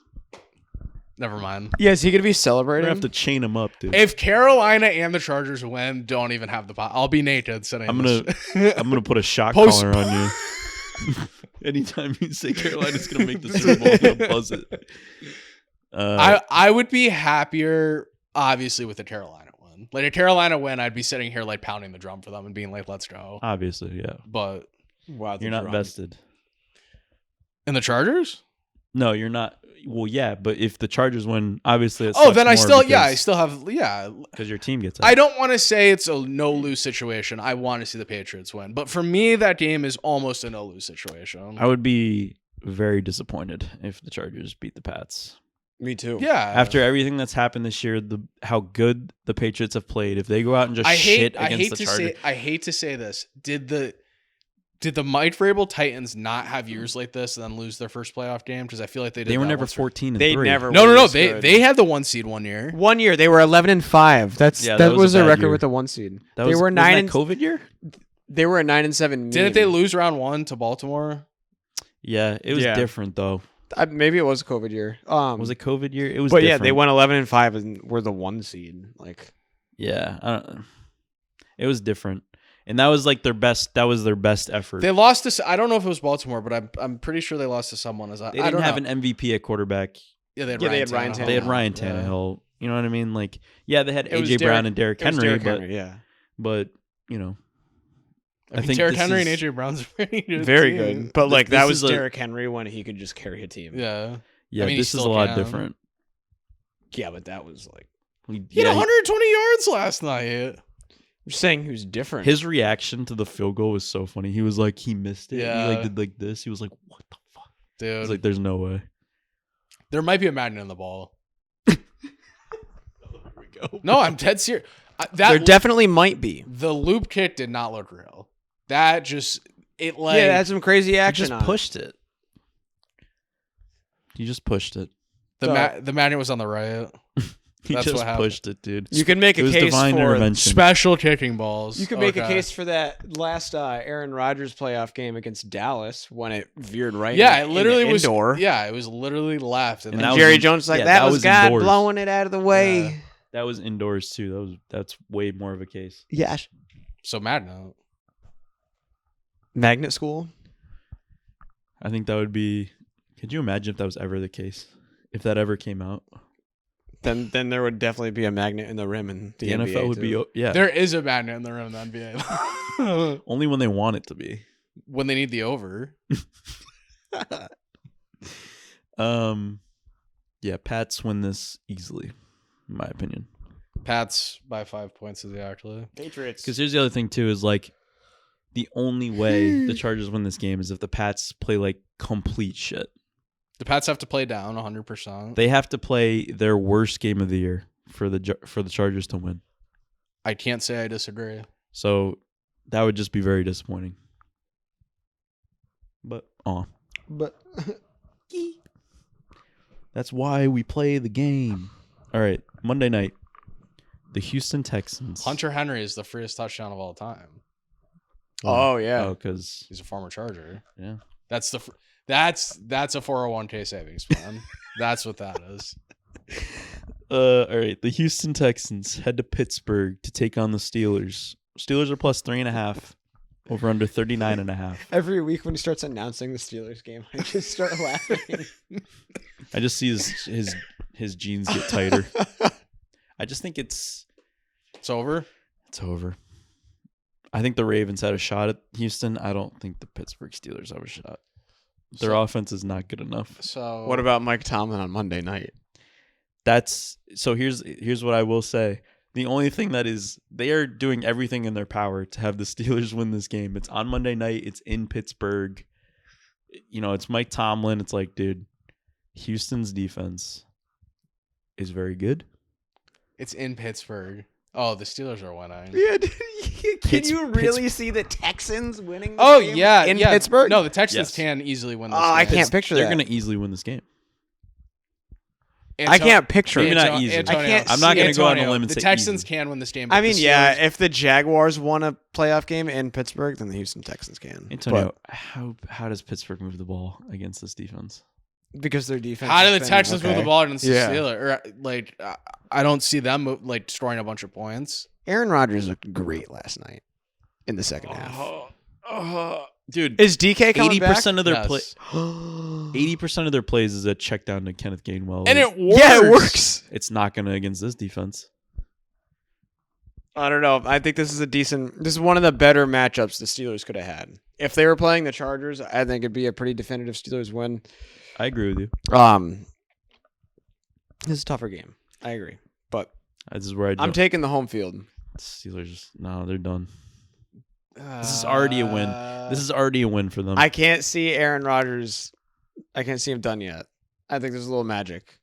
Never mind. Yeah, is he going to be We're celebrating? going to have to chain him up, dude. If Carolina and the Chargers win, don't even have the pot. I'll be naked sitting. I'm gonna put a shot collar on you. Anytime you say Carolina's gonna make the Super Bowl, I'm gonna buzz it. I would be happier, obviously, with the Carolina win. Like a Carolina win, I'd be sitting here like pounding the drum for them and being like, "Let's go." Obviously, yeah. But wow, you're not vested in the Chargers. No, you're not. Well, yeah, but if the Chargers win, obviously it then I still have because your team gets out. I don't want to say it's a no-lose situation. I want to see the Patriots win. But for me, that game is almost a no-lose situation. I would be very disappointed if the Chargers beat the Pats. Me too. Yeah. After everything that's happened this year, how good the Patriots have played, if they go out and just shit against the Chargers. I hate to say this. Did the Mike Vrabel Titans not have years like this and then lose their first playoff game? Because I feel like they did. They were never 14-3. They never. No. They had the 1 seed 1 year. 1 year they were 11-5. That was their record with the 1 seed. They were 9 in COVID year. They were a 9-7. Didn't they lose round 1 to Baltimore? Yeah, it was different though. Maybe it was a COVID year. Was it COVID year? It was. But different. Yeah, they went 11-5 and were the 1 seed. Like, yeah, it was different. And that was like their best. That was their best effort. They lost to. I don't know if it was Baltimore, but I'm pretty sure they lost to someone. They didn't have an MVP at quarterback. Yeah, they had Ryan Tannehill. They had Ryan Tannehill. You know what I mean? Like, yeah, they had AJ Brown and Derrick Henry, but you know, I think Derrick Henry and AJ Brown's very good. But like that was Derrick Henry when he could just carry a team. Yeah, yeah. I mean, this is a lot different. Yeah, but that was like he had 120 yards last night. I'm just saying he was different. His reaction to the field goal was so funny. He was like, he missed it. Yeah. He like did like this. He was like, what the fuck? Dude. He's like, there's no way. There might be a magnet in the ball. There we go. No, I'm dead serious. There definitely might be. The loop kick did not look real. That just it like had some crazy action. He just pushed it. He just pushed it. The magnet was on the right. He That's just pushed it, dude. You can make a case for special kicking balls. You can make a case for that last Aaron Rodgers playoff game against Dallas when it veered right. Yeah, it literally was indoor. Yeah, it was literally left. And Jerry Jones like that was God indoors. Blowing it out of the way. Yeah. That was indoors too. That's way more of a case. Yeah. So Magnet school. I think that would be. Could you imagine if that was ever the case? If that ever came out? Then there would definitely be a magnet in the rim in the NBA NFL would too. be There is a magnet in the rim in the NBA. Only when they want it to be. When they need the over. Yeah, Pats win this easily, in my opinion. Pats by 5 points exactly. Patriots. Because here's the other thing too is like the only way the Chargers win this game is if the Pats play like complete shit. The Pats have to play down 100%. They have to play their worst game of the year for the Chargers to win. I can't say I disagree. So that would just be very disappointing. But that's why we play the game. All right, Monday night, the Houston Texans. Hunter Henry is the freest touchdown of all time. Oh yeah, because he's a former Charger. Yeah, that's a 401k savings plan. That's what that is. All right, the Houston Texans head to Pittsburgh to take on the Steelers. Steelers are plus 3.5. Over under 39.5. Every week when he starts announcing the Steelers game, I just start laughing. I just see his jeans get tighter. I just think it's over. It's over. I think the Ravens had a shot at Houston. I don't think the Pittsburgh Steelers have a shot. Their offense is not good enough. So what about Mike Tomlin on Monday night? Here's what I will say. The only thing that is, they are doing everything in their power to have the Steelers win this game. It's on Monday night. It's in Pittsburgh. It's Mike Tomlin. It's like, dude, Houston's defense is very good. It's in Pittsburgh. Oh, the Steelers are winning. Yeah, can you really see the Texans winning this game in Pittsburgh? No, the Texans can easily win this game. I can't picture that. They're going to easily win this game. I can't picture it. Maybe not easy. Antonio, I'm not going to go on a limb and say the Texans easy. can win this game. I mean, if the Jaguars won a playoff game in Pittsburgh, then the Houston Texans can. Antonio, how does Pittsburgh move the ball against this defense? Because their defense. How do the Texans move the ball against the Steelers? I don't see them destroying a bunch of points. Aaron Rodgers looked great last night in the second half. Dude, is DK coming 80% of their Yes. 80% of their plays is a check down to Kenneth Gainwell. And it works. Yeah, it works. It's not going to against this defense. I don't know. I think this is one of the better matchups the Steelers could have had. If they were playing the Chargers, I think it'd be a pretty definitive Steelers win. I agree with you. This is a tougher game. I agree. But this is where I'm taking the home field. Steelers, no, they're done. This is already a win. This is already a win for them. I can't see Aaron Rodgers. I can't see him done yet. I think there's a little magic.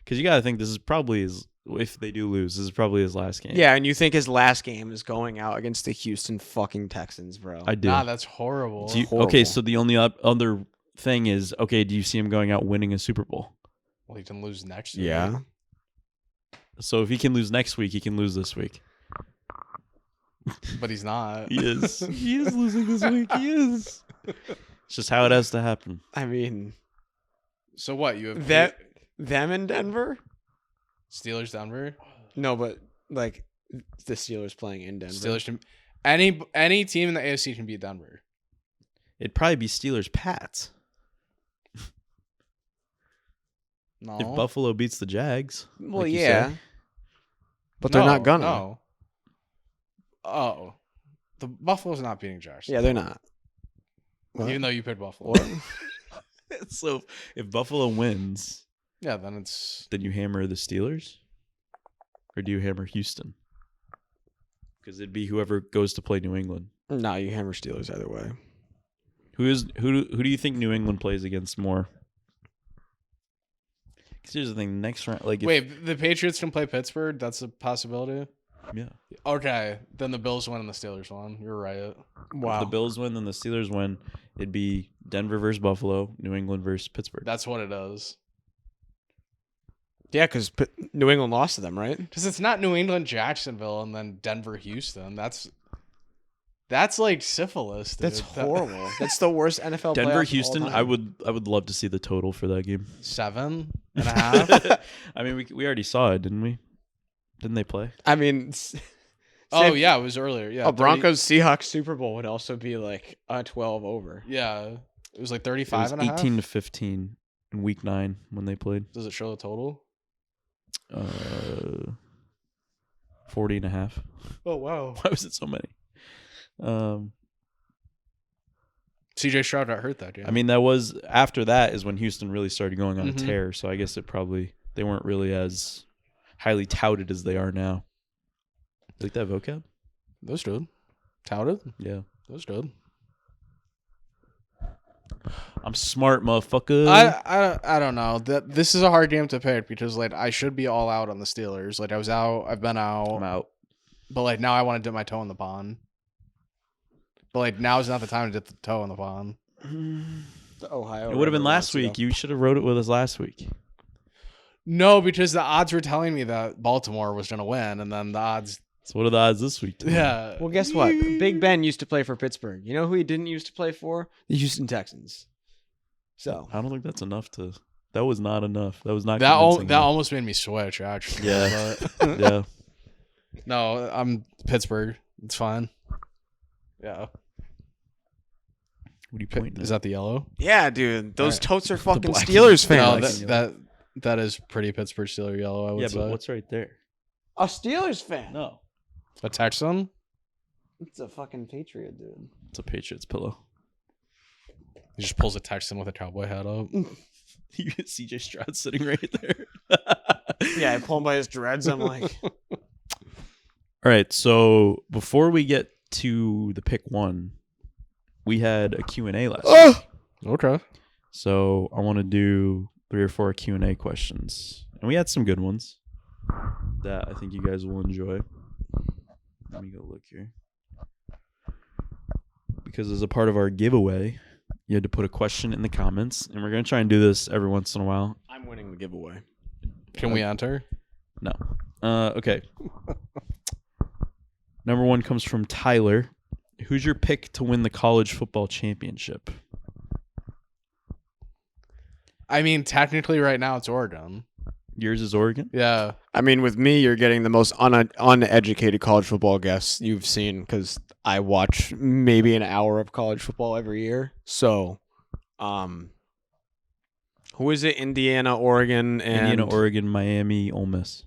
Because you got to think this is probably if they do lose, this is probably his last game. Yeah, and you think his last game is going out against the Houston fucking Texans, bro. I do. Nah, that's horrible. Okay, so the only other thing is, okay, do you see him going out winning a Super Bowl? Well, he can lose next week. Yeah. So if he can lose next week, he can lose this week. But he's not. He is. He is losing this week. He is. It's just how it has to happen. I mean, so what? You have them in Denver? Steelers Denver? No, but like the Steelers playing in Denver. Steelers any team in the AFC can beat Denver. It'd probably be Steelers Pats. No. If Buffalo beats the Jags. Well, like yeah. But they're not gonna. No. Oh. The Buffalo's not beating Jags. Yeah, they're not. What? Even though you picked Buffalo. So if Buffalo wins, yeah, then you hammer the Steelers? Or do you hammer Houston? Because it'd be whoever goes to play New England. No, you hammer Steelers either way. Who do you think New England plays against more? Because here's the thing, next round, wait, the Patriots can play Pittsburgh? That's a possibility? Yeah. Okay, then the Bills win and the Steelers win. You're right. Wow. If the Bills win, then the Steelers win. It'd be Denver versus Buffalo, New England versus Pittsburgh. That's what it is. Yeah, because New England lost to them, right? Because it's not New England, Jacksonville, and then Denver, Houston. That's like syphilis, dude. That's horrible. That's the worst NFL. Denver, Houston. I would love to see the total for that game. 7.5. I mean, we already saw it, didn't we? Didn't they play? I mean, yeah, it was earlier. Yeah, a Broncos Seahawks Super Bowl would also be like a 12 over. Yeah, it was like 35 it was 18-15 in week 9 when they played. Does it show the total? 40.5. Oh wow! Why was it so many? CJ Stroud got hurt that game. I mean, that was after that is when Houston really started going on a tear. So I guess they weren't really as highly touted as they are now. You like that vocab? Those good. Touted? Yeah. Those good. I'm smart, motherfucker. I don't know. This is a hard game to pick because I should be all out on the Steelers. I was out. I've been out. I'm out. But now I want to dip my toe in the pond. But now is not the time to dip the toe in the pond. The Ohio. It would have been last week. You should have wrote it with us last week. No, because the odds were telling me that Baltimore was going to win, and then the odds. So what are the odds this week? Yeah. Well, guess what? Big Ben used to play for Pittsburgh. You know who he didn't used to play for? The Houston Texans. So I don't think that's enough to. That was not enough. That was not. That almost made me switch. Actually. Yeah. But, yeah. No, I'm Pittsburgh. It's fine. Yeah. What are you pointing at? Is that the yellow? Yeah, dude. Those Right. totes are fucking black Steelers No, fans. that is pretty Pittsburgh Steelers yellow, I would say. But what's right there? A Steelers fan. No. A Texan? It's a fucking Patriot, dude. It's a Patriots pillow. He just pulls a Texan with a cowboy hat up. You get CJ Stroud sitting right there. Yeah, I pull him by his dreads. I'm like, All right, so before we get to the pick one, we had a Q&A last week. Okay. So I want to do 3 or 4 Q&A questions. And we had some good ones that I think you guys will enjoy. Let me go look here. Because as a part of our giveaway, you had to put a question in the comments. And we're going to try and do this every once in a while. I'm winning the giveaway. Can we enter? No. Okay. Number 1 comes from Tyler. Who's your pick to win the college football championship? I mean, technically right now it's Oregon. Yours is Oregon? Yeah. I mean, with me, you're getting the most uneducated college football guests you've seen because I watch maybe an hour of college football every year. So, who is it? Indiana, Oregon, and Indiana, Oregon, Miami, Ole Miss.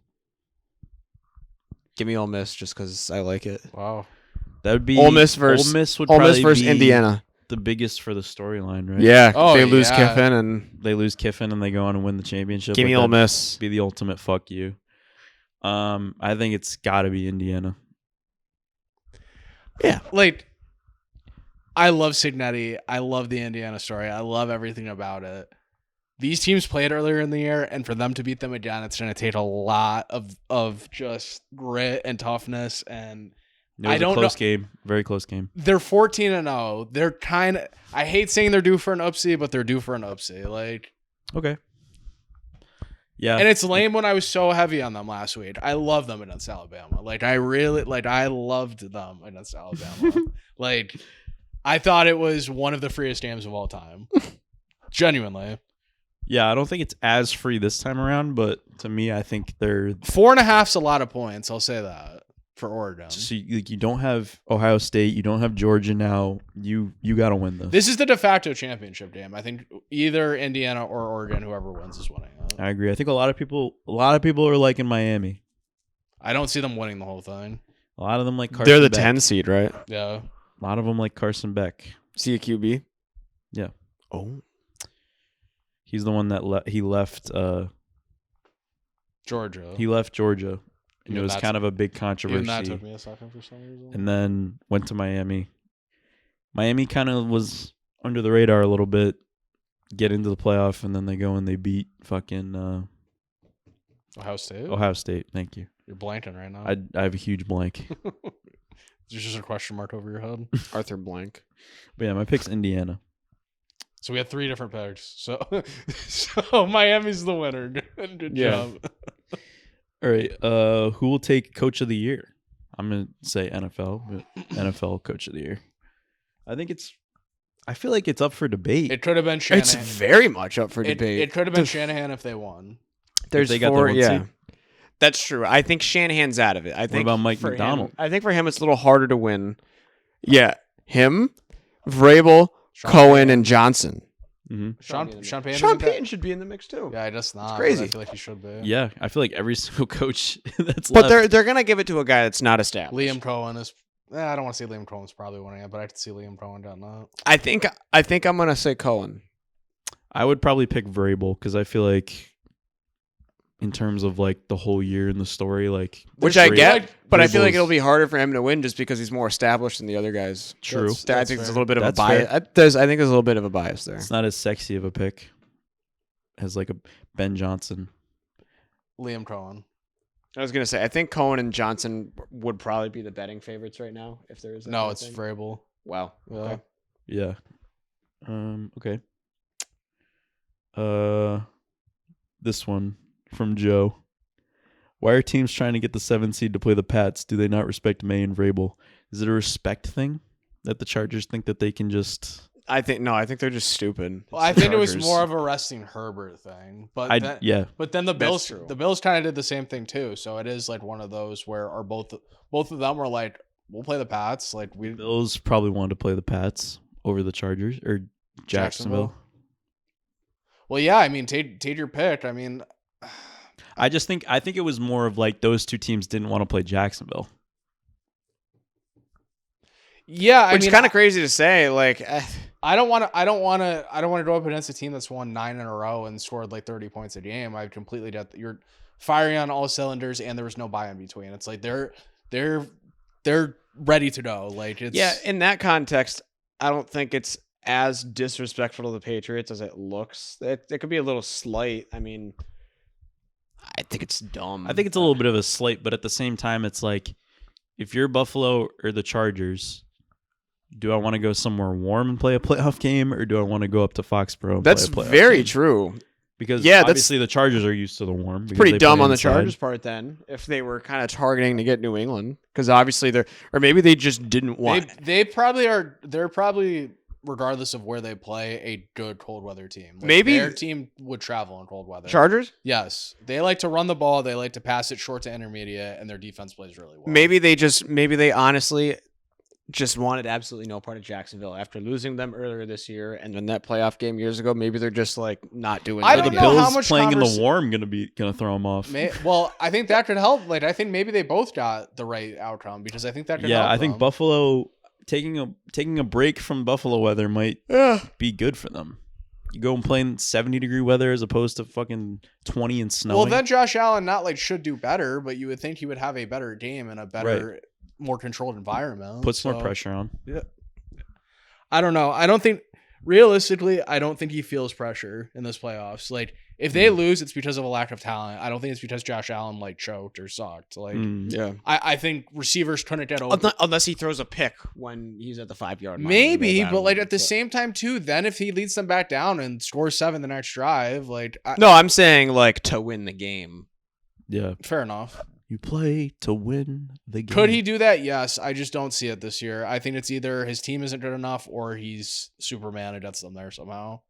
Give me Ole Miss just because I like it. Wow. That would be Ole Miss versus be Indiana. The biggest for the storyline, right? Yeah, Oh, they lose yeah. Kiffin and They lose Kiffin and they go on and win the championship. give me Ole Miss. Be the ultimate fuck you. I think it's got to be Indiana. Yeah, Like, I love Signetti. I love the Indiana story. I love everything about it. These teams played earlier in the year, and for them to beat them again, it's going to take a lot of just grit and toughness. And It was a close game. Very close game. they're 14-0. They're kind of. I hate saying they're due for an upsie, but they're due for an upsie. Like, Okay. Yeah. and it's lame when I was so heavy on them last week. I love them against Alabama. Like, I loved them against Alabama. Like, I thought it was one of the freest games of all time. Genuinely. Yeah, I don't think it's as free this time around, but to me, I think they're 4.5's a lot of points. I'll say that for Oregon. so you don't have Ohio State, you don't have Georgia now. You got to win this. This is the de facto championship game. I think either Indiana or Oregon, whoever wins, is winning it. I agree. I think a lot of people are liking Miami. I don't see them winning the whole thing. A lot of them like Carson they're the Beck. 10 seed, right? Yeah. A lot of them like Carson Beck. See a QB. Yeah. Oh, He's the one that he left. Georgia. He left Georgia, and Even it was that's- kind of a big Even controversy. that took me a second for some reason. And then went to Miami. Miami kind of was under the radar a little bit, get into the playoff, and then they go and they beat fucking Ohio State? Ohio State. Thank you. You're blanking right now. I have a huge blank. There's just a question mark over your head. Arthur Blank. But yeah, my pick's Indiana. So we had 3 different picks. So Miami's the winner. Good Yeah. job. All right. Who will take Coach of the Year? I'm gonna say NFL, but NFL Coach of the Year. I feel like it's up for debate. It could have been Shanahan. It's very much up for debate. It could have been Shanahan if they won. There's they got the 4, one yeah. seed? That's true. I think Shanahan's out of it. I think about Mike for McDonald? I think for him it's a little harder to win. Yeah, him, Vrabel, Sean Cohen, Payton. and Johnson. Mm-hmm. Sean Payton. Sean isn't Payton should be in the mix too. Yeah, I just not. It's crazy. I feel like he should be. Yeah, I feel like every single coach that's But left. they're gonna give it to a guy that's not established. Liam Cohen is. I don't want to say Liam Cohen's probably winning it, but I could see Liam Cohen doing that. I think I'm gonna say Cohen. I would probably pick Vrabel because I feel like, in terms of like the whole year in the story, like Which I get, but I feel like Vrabel's- it'll be harder for him to win just because he's more established than the other guys. True. I think there's a little bit of That's a bias. fair. I think there's a little bit of a bias there. it's not as sexy of a pick as like a Ben Johnson. Liam Cohen. I was gonna say I think Cohen and Johnson would probably be the betting favorites right now if there is. That No, kind of it's thing. Vrabel. Wow. Yeah. Okay. Yeah. Okay. This one from Joe. Why are teams trying to get the 7th seed to play the Pats? Do they not respect May and Vrabel? Is it a respect thing that the Chargers think that they can just? I think they're just stupid. Well, I think it was Chargers. more of a resting Herbert thing, but But then the That's Bills, true. the Bills kind of did the same thing too. So it is like one of those where are both of them were like, we'll play the Pats. Like we, Bills probably wanted to play the Pats over the Chargers or Jacksonville. Well, yeah, I mean, take your pick. I mean, I think it was more of like those two teams didn't want to play Jacksonville. Yeah, which is kind of crazy to say. Like, I don't want to go up against a team that's won 9 in a row and scored like 30 points a game. I completely get that you're firing on all cylinders, and there was no bye in between. It's like they're ready to go. Like, it's in that context, I don't think it's as disrespectful to the Patriots as it looks. It could be a little slight. I mean, I think it's dumb. I think it's a little bit of a slight, but at the same time, it's like if you're Buffalo or the Chargers, do I want to go somewhere warm and play a playoff game, or do I want to go up to Foxborough and That's play a playoff very game? True. Because obviously the Chargers are used to the warm. It's pretty dumb on the Chargers part then, if they were kind of targeting to get New England, because obviously or maybe they just didn't want. They probably are. They're probably, regardless of where they play, a good cold weather team. Like, maybe their team would travel in cold weather. Chargers? Yes, they like to run the ball. They like to pass it short to intermediate, and their defense plays really well. Maybe they honestly just wanted absolutely no part of Jacksonville after losing them earlier this year, and then that playoff game years ago. Maybe they're just like not doing. I that don't the know Bills how much playing in the warm gonna throw them off. Well, I think that could help. Like, I think maybe they both got the right outcome, because I think that could help. I think Buffalo taking a break from Buffalo weather might be good for them. You go and play in 70-degree weather as opposed to fucking 20 and snowing. Well, then Josh Allen not like should do better, but you would think he would have a better game and a better, more controlled environment. Puts more pressure on. Yeah. I don't know. I don't think he feels pressure in this playoffs. Like, if they lose, it's because of a lack of talent. I don't think it's because Josh Allen like choked or sucked. Like, I think receivers couldn't get over unless he throws a pick when he's at the 5-yard line. Maybe, but like at the same time too, then if he leads them back down and scores 7 the next drive, like no, I'm saying like to win the game. Yeah, fair enough. You play to win the game. Could he do that? Yes. I just don't see it this year. I think it's either his team isn't good enough or he's Superman and gets them there somehow.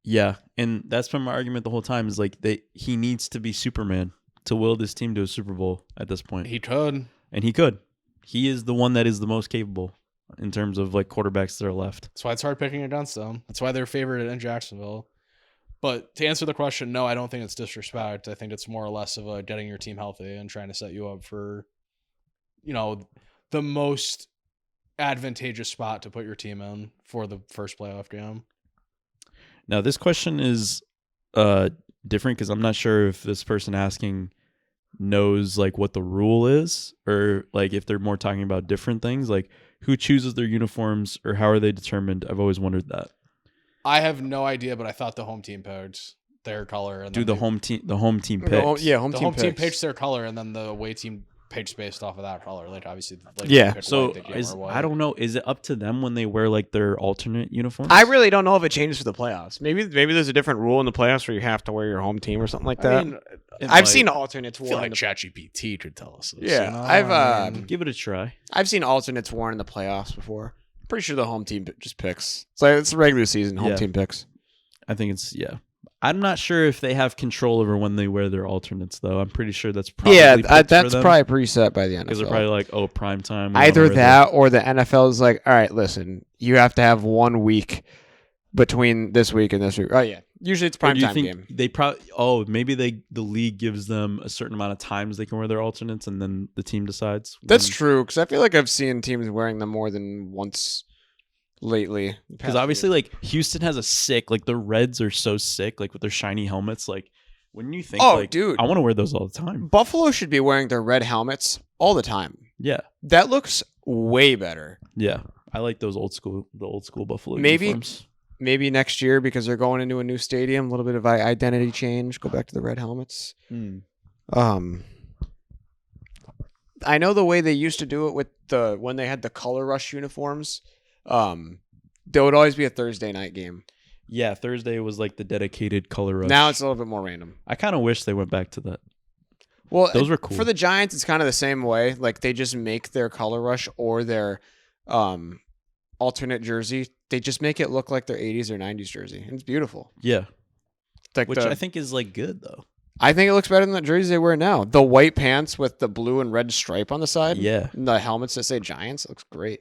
Yeah, and that's been my argument the whole time is like he needs to be Superman to will this team to a Super Bowl at this point. He could. And he could. He is the one that is the most capable in terms of like quarterbacks that are left. That's why it's hard picking against them. That's why they're favored in Jacksonville. But to answer the question, no, I don't think it's disrespect. I think it's more or less of a getting your team healthy and trying to set you up for, the most advantageous spot to put your team in for the first playoff game. Now, this question is different because I'm not sure if this person asking knows like what the rule is, or like if they're more talking about different things, like who chooses their uniforms or how are they determined. I've always wondered that. I have no idea, but I thought the home team picked their color. And the home team picks. The home team picks their color, and then the away team picks based off of that color. Like, obviously, So I don't know. Is it up to them when they wear like their alternate uniforms? I really don't know if it changes for the playoffs. Maybe there's a different rule in the playoffs where you have to wear your home team or something like that. I mean, I've seen alternates worn. I feel like ChatGPT could tell us this. Yeah, I've give it a try. I've seen alternates worn in the playoffs before. Pretty sure the home team just picks. It's a regular season home team picks. I think it's I'm not sure if they have control over when they wear their alternates though. I'm pretty sure that's probably that's probably preset by the NFL. Because they're probably like, prime time. Either that or the NFL is like, all right, listen, you have to have 1 week between this week and this week. Oh yeah, usually it's prime time game. They probably maybe the league gives them a certain amount of times they can wear their alternates, and then the team decides. That's true, because I feel like I've seen teams wearing them more than once lately. Because obviously, like Houston has a sick, like the Reds are so sick, like with their shiny helmets. Like, wouldn't you think? Dude, I want to wear those all the time. Buffalo should be wearing their red helmets all the time. Yeah, that looks way better. Yeah, I like the old school Buffalo uniforms. Maybe next year, because they're going into a new stadium, a little bit of identity change. Go back to the red helmets. I know the way they used to do it with when they had the Color Rush uniforms. There would always be a Thursday night game. Yeah, Thursday was like the dedicated Color Rush. Now it's a little bit more random. I kind of wish they went back to that. Well, those were cool. For the Giants, it's kind of the same way. Like they just make their Color Rush or their alternate jersey. They just make it look like their 80s or 90s jersey. It's beautiful. Yeah. Like which I think is like good though. I think it looks better than the jerseys they wear now. The white pants with the blue and red stripe on the side. Yeah. And the helmets that say Giants looks great.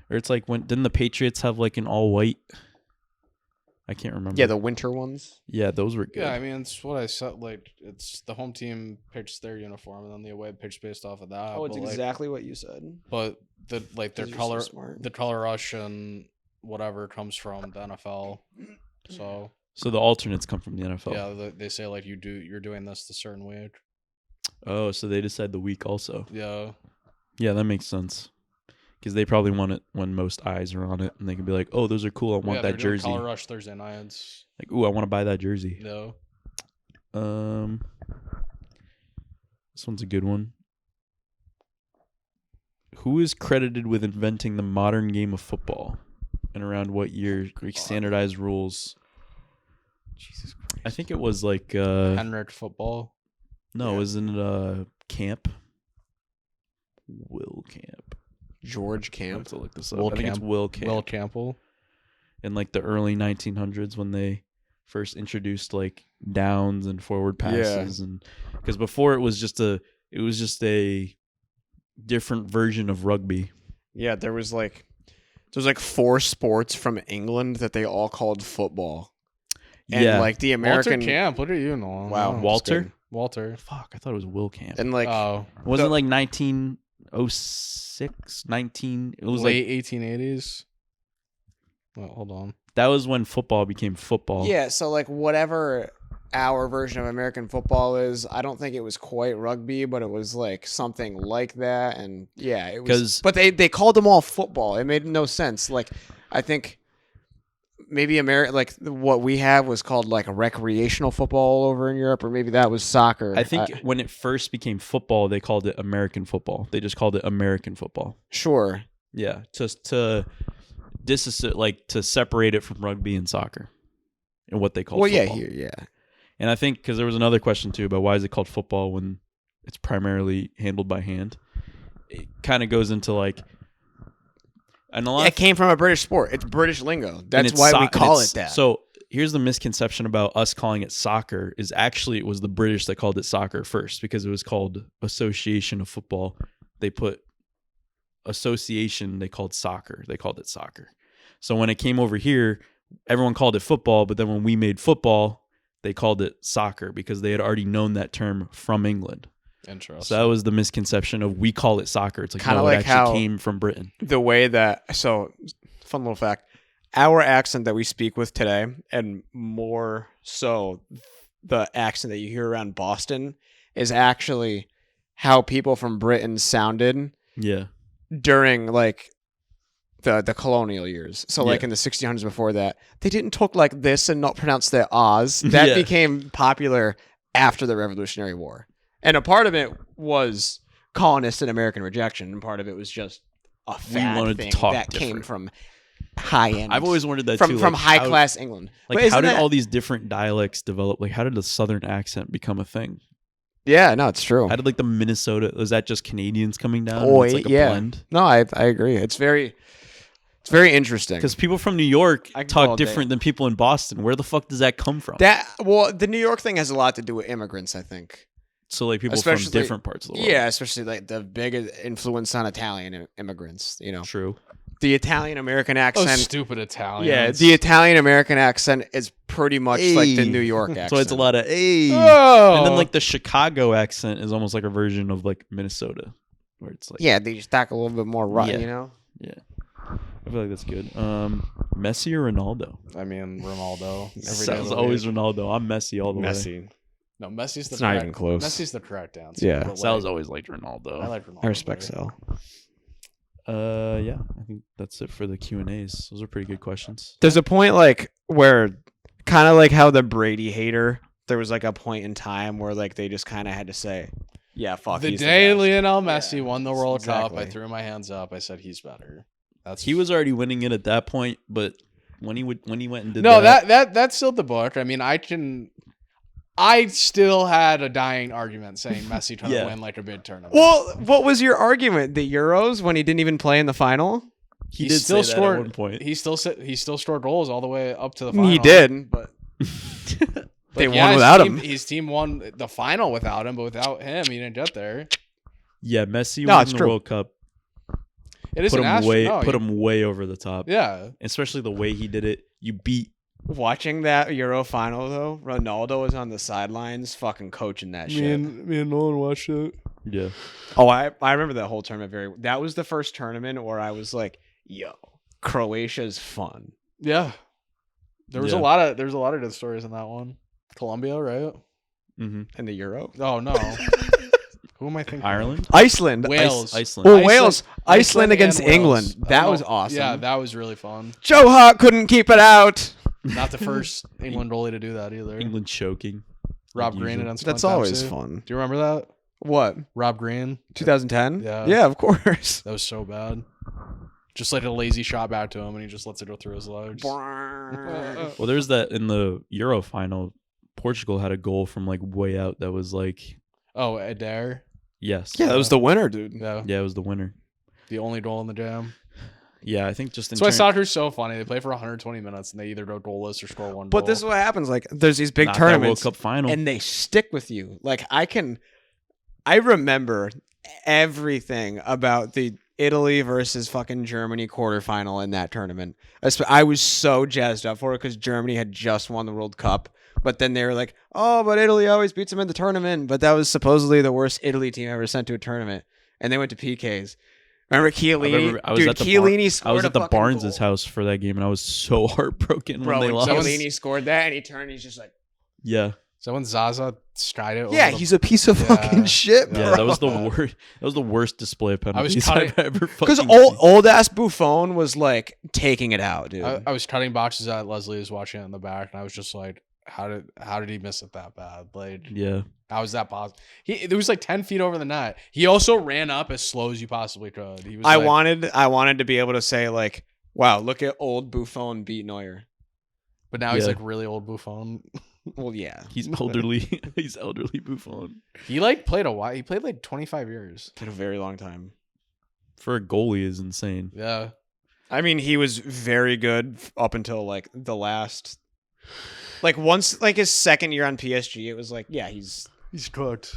Or it's like didn't the Patriots have like an all white? I can't remember. Yeah, the winter ones. Yeah, those were good. Yeah, I mean, it's what I said. Like, it's the home team picks their uniform, and then the away picks based off of that. Oh, it's exactly what you said. But their color, so the color rush and whatever comes from the NFL. So the alternates come from the NFL. Yeah, they say like you're doing this the certain week. Oh, so they decide the week also. Yeah. Yeah, that makes sense. Because they probably want it when most eyes are on it, and they can be like, "Oh, those are cool. I want that jersey." Color rush Thursday nights. Like, "Ooh, I want to buy that jersey." No. This one's a good one. Who is credited with inventing the modern game of football, and around what year? Standardized rules. Jesus Christ. I think it was like Henrik football. No, isn't it Camp? Will Camp. George I have Camp. to look this up. I think it's Will Camp. Will Campbell. In like the early 1900s when they first introduced like downs and forward passes, and because before it was just a different version of rugby. Yeah, there was like 4 sports from England that they all called football. And like the American Walter Camp. What are you know? Wow, Walter. Fuck, I thought it was Will Camp. And like wasn't it like 1906, 19? It was late like 1880s. Well, hold on. That was when football became football. Yeah, so like whatever our version of American football is, I don't think it was quite rugby, but it was like something like that. And yeah, it was. But they called them all football. It made no sense. Like I think maybe like what we have was called like a recreational football over in Europe, or maybe that was soccer. I think when it first became football, they called it American football. They just called it American football. Sure. Yeah, just to separate it from rugby and soccer, and what they call. Well, football. yeah. And I think because there was another question too about why is it called football when it's primarily handled by hand. It kind of goes into like. And it came from a British sport. It's British lingo. That's why we call it that. So here's the misconception about us calling it soccer is actually it was the British that called it soccer first because it was called Association of Football. They put association, they called soccer. They called it soccer. So when it came over here, everyone called it football, but then when we made football, they called it soccer because they had already known that term from England. Interesting. So that was the misconception of we call it soccer. It's like, kind of no, like it actually came from Britain. The way that, so fun little fact, our accent that we speak with today, and more so the accent that you hear around Boston, is actually how people from Britain sounded during like the colonial years. So like in the 1600s before that, they didn't talk like this and not pronounce their R's. That became popular after the Revolutionary War. And a part of it was colonist and American rejection, and part of it was just a fad thing that came from high end. I've always wondered that from, too. From like high class England. Like, how did all these different dialects develop? Like, how did the Southern accent become a thing? Yeah, no, it's true. How did like the Minnesota? Was that just Canadians coming down? Oh, it's like a blend? No, I agree. It's very interesting because people from New York talk different than people in Boston. Where the fuck does that come from? The New York thing has a lot to do with immigrants, I think. So like people from different parts of the world. Yeah, especially like the big influence on Italian immigrants, you know. True. The Italian American accent. Oh, stupid Italians. Yeah, the Italian American accent is pretty much like the New York accent. So it's a lot of and then like the Chicago accent is almost like a version of like Minnesota, where it's like they just talk a little bit more rough, you know. Yeah, I feel like that's good. Messi or Ronaldo? I mean Ronaldo. Sounds always Ronaldo. I'm Messi all the way. No, Messi's the not even close. Messi's the correct answer. Yeah, Sal's always liked Ronaldo. I like Ronaldo. I respect Sal. Yeah, I think that's it for the Q&As. Those are pretty good questions. There's a point like where kind of like how the Brady hater, there was like a point in time where like they just kind of had to say, yeah, fuck. The day Lionel Messi won the World Cup, I threw my hands up. I said he's better. He was already winning it at that point, but when he went and did that's still the book. I mean, I still had a dying argument saying Messi trying to win like a big tournament. Well, what was your argument? The Euros when he didn't even play in the final? He did still score at one point. He still scored goals all the way up to the final. He did, but they won without him. His team won the final without him, but without him, he didn't get there. Yeah, Messi won the World Cup. It is put an put him way over the top. Yeah. Especially the way he did it. You beat. Watching that Euro final though, Ronaldo was on the sidelines, fucking coaching that shit. Me and Nolan watched it. Yeah. Oh, I remember that whole tournament That was the first tournament where I was like, "Yo, Croatia's fun." Yeah. There was a lot of good stories in that one. Colombia, right? Mm-hmm. And the Euro. Oh no. Who am I thinking? Ireland? Iceland. Wales. Iceland. Oh, Wales. Iceland against England. Wales. That was awesome. Yeah, that was really fun. Joe Hart couldn't keep it out. Not the first England goalie to do that either. England choking. Rob Green against That's always fun. Do you remember that? What? Rob Green? 2010? Yeah. Yeah, of course. That was so bad. Just like a lazy shot back to him, and he just lets it go through his legs. Well, there's that in the Euro final. Portugal had a goal from like way out that was like. Oh, Adair? Yes. Yeah, that was the winner, dude. Yeah. Yeah, it was the winner. The only goal in the jam. Yeah, I think just in That's why soccer's so funny. They play for 120 minutes, and they either go goalless or score one goal. But this is what happens. Like, there's these big Not that tournaments, World Cup final. and they stick with you. Like, I remember everything about the Italy versus fucking Germany quarterfinal in that tournament. I was so jazzed up for it because Germany had just won the World Cup. But then they were like, oh, but Italy always beats them in the tournament. But that was supposedly the worst Italy team ever sent to a tournament. And they went to PKs. Remember Chiellini? I was at the Barnes' goal. house for that game, and I was so heartbroken when they lost. Chiellini scored that, and he turned. He's just like, yeah. So when Zaza skied it, yeah, he's a piece of fucking shit, bro. Yeah, that was the worst. That was the worst display of penalties I've ever fucking because seen. old ass Buffon was like taking it out, dude. I was cutting boxes at Leslie was watching it in the back, and I was just like, how did he miss it that bad? Like, yeah, how is that possible? It was like 10 feet over the net. He also ran up as slow as you possibly could. He was I wanted to be able to say like, wow, look at old Buffon beat Neuer. But now he's like really old Buffon. Well, yeah, he's elderly. He's elderly Buffon. He like played a while. He played like 25 years. Did a very long time. For a goalie is insane. Yeah. I mean, he was very good up until like the last, like once like his second year on PSG, it was like, yeah, he's cooked.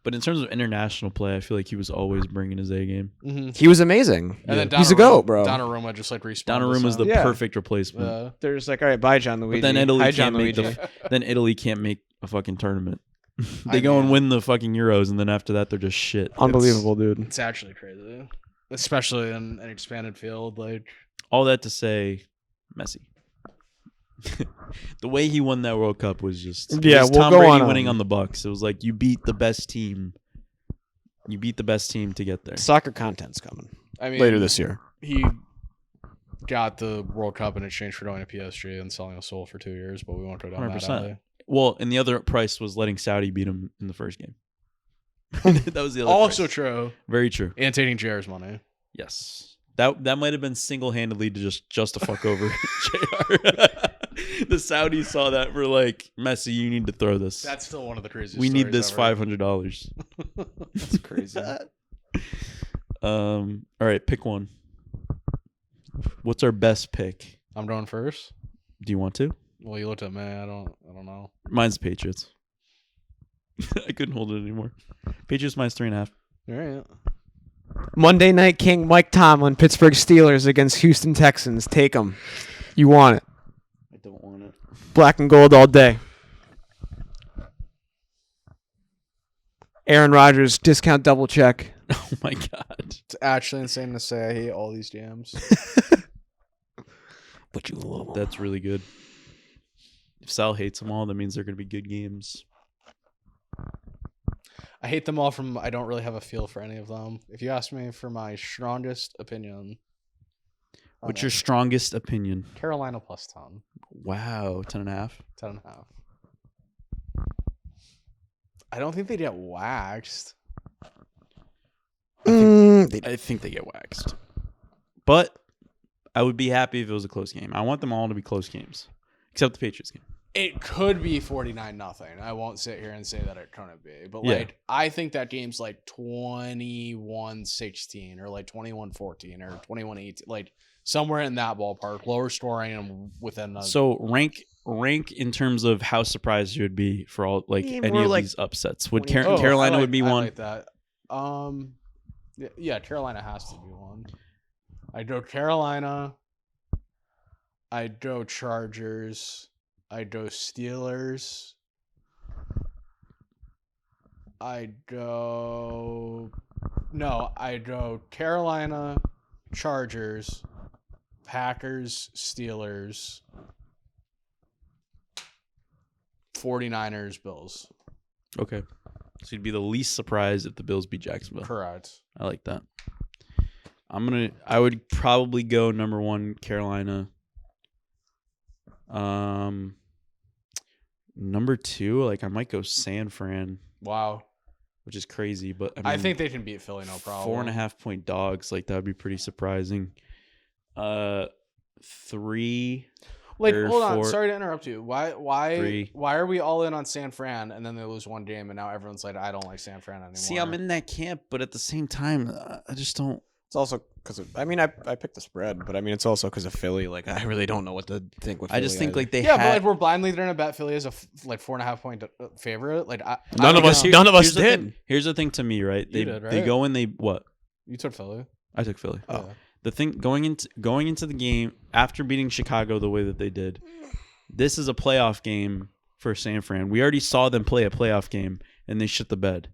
But in terms of international play, I feel like he was always bringing his A game. Mm-hmm. He was amazing. And then he's a goat, bro. Donnarumma just like respawned. Donnarumma's the perfect replacement. They're just like, all right, bye, John Luigi. But then Italy Hi, can't John make Luigi. then Italy can't make a fucking tournament. They go and win the fucking Euros, and then after that, they're just shit. Unbelievable, dude. It's actually crazy, especially in an expanded field. Like all that to say, Messi. The way he won that World Cup was just Tom Brady winning on the Bucks. It was like you beat the best team. You beat the best team to get there. Soccer content's coming. I mean, later this year. He got the World Cup in exchange for going to PSG and selling a soul for 2 years, but we won't go down 100%. That alley. Well, and the other price was letting Saudi beat him in the first game. That was the other also price. True. Very true. And taking JR's money. Yes. That might have been single-handedly to just to fuck over JR. The Saudis saw that for like, Messi, you need to throw this. That's still one of the craziest. We need this ever. $500. That's crazy. All right, pick one. What's our best pick? I'm going first. Do you want to? Well, you looked at me. I don't know. Mine's Patriots. I couldn't hold it anymore. Patriots minus 3.5. All right. Monday Night King Mike Tomlin, Pittsburgh Steelers against Houston Texans. Take them. You want it. I don't want it. Black and gold all day. Aaron Rodgers, discount double check. Oh my God. It's actually insane to say I hate all these jams. But you love them. That's really good. If Sal hates them all, that means they're going to be good games. I hate them all from I don't really have a feel for any of them. If you ask me for my strongest opinion. What's your strongest opinion? Carolina plus 10. Wow, 10.5? 10.5. I don't think they get waxed. I think they get waxed. But I would be happy if it was a close game. I want them all to be close games. Except the Patriots game. It could be 49-0. I won't sit here and say that it couldn't be. But like I think that game's like 21-16 or like 21-14 or 21-18. Like somewhere in that ballpark. Lower scoring and within the So rank in terms of how surprised you would be for all any of these upsets. Would Carolina would be one? I like that. Yeah, Carolina has to be one. I go Carolina. I go Chargers. I go Steelers. I go Carolina, Chargers, Packers, Steelers, 49ers, Bills. Okay. So you'd be the least surprised if the Bills beat Jacksonville. Correct. I like that. I would probably go number 1 Carolina. Number 2, like I might go San Fran. Wow. Which is crazy, but I think they can beat Philly, no problem. 4.5 point dogs, like that would be pretty surprising. 3. Like, hold on, sorry to interrupt you. Why are we all in on San Fran and then they lose one game and now everyone's like, I don't like San Fran anymore? See, I'm in that camp, but at the same time, I just don't. It's also because I picked the spread, but I mean it's also because of Philly. Like I really don't know what to think with Philly. I just think like they but like we're blindly going to bet Philly as a 4.5 point favorite. Like none of us did. Here's the thing to me, right? They did, right? They go and they what? You took Philly. I took Philly. Oh. The thing going into the game after beating Chicago the way that they did, this is a playoff game for San Fran. We already saw them play a playoff game and they shit the bed.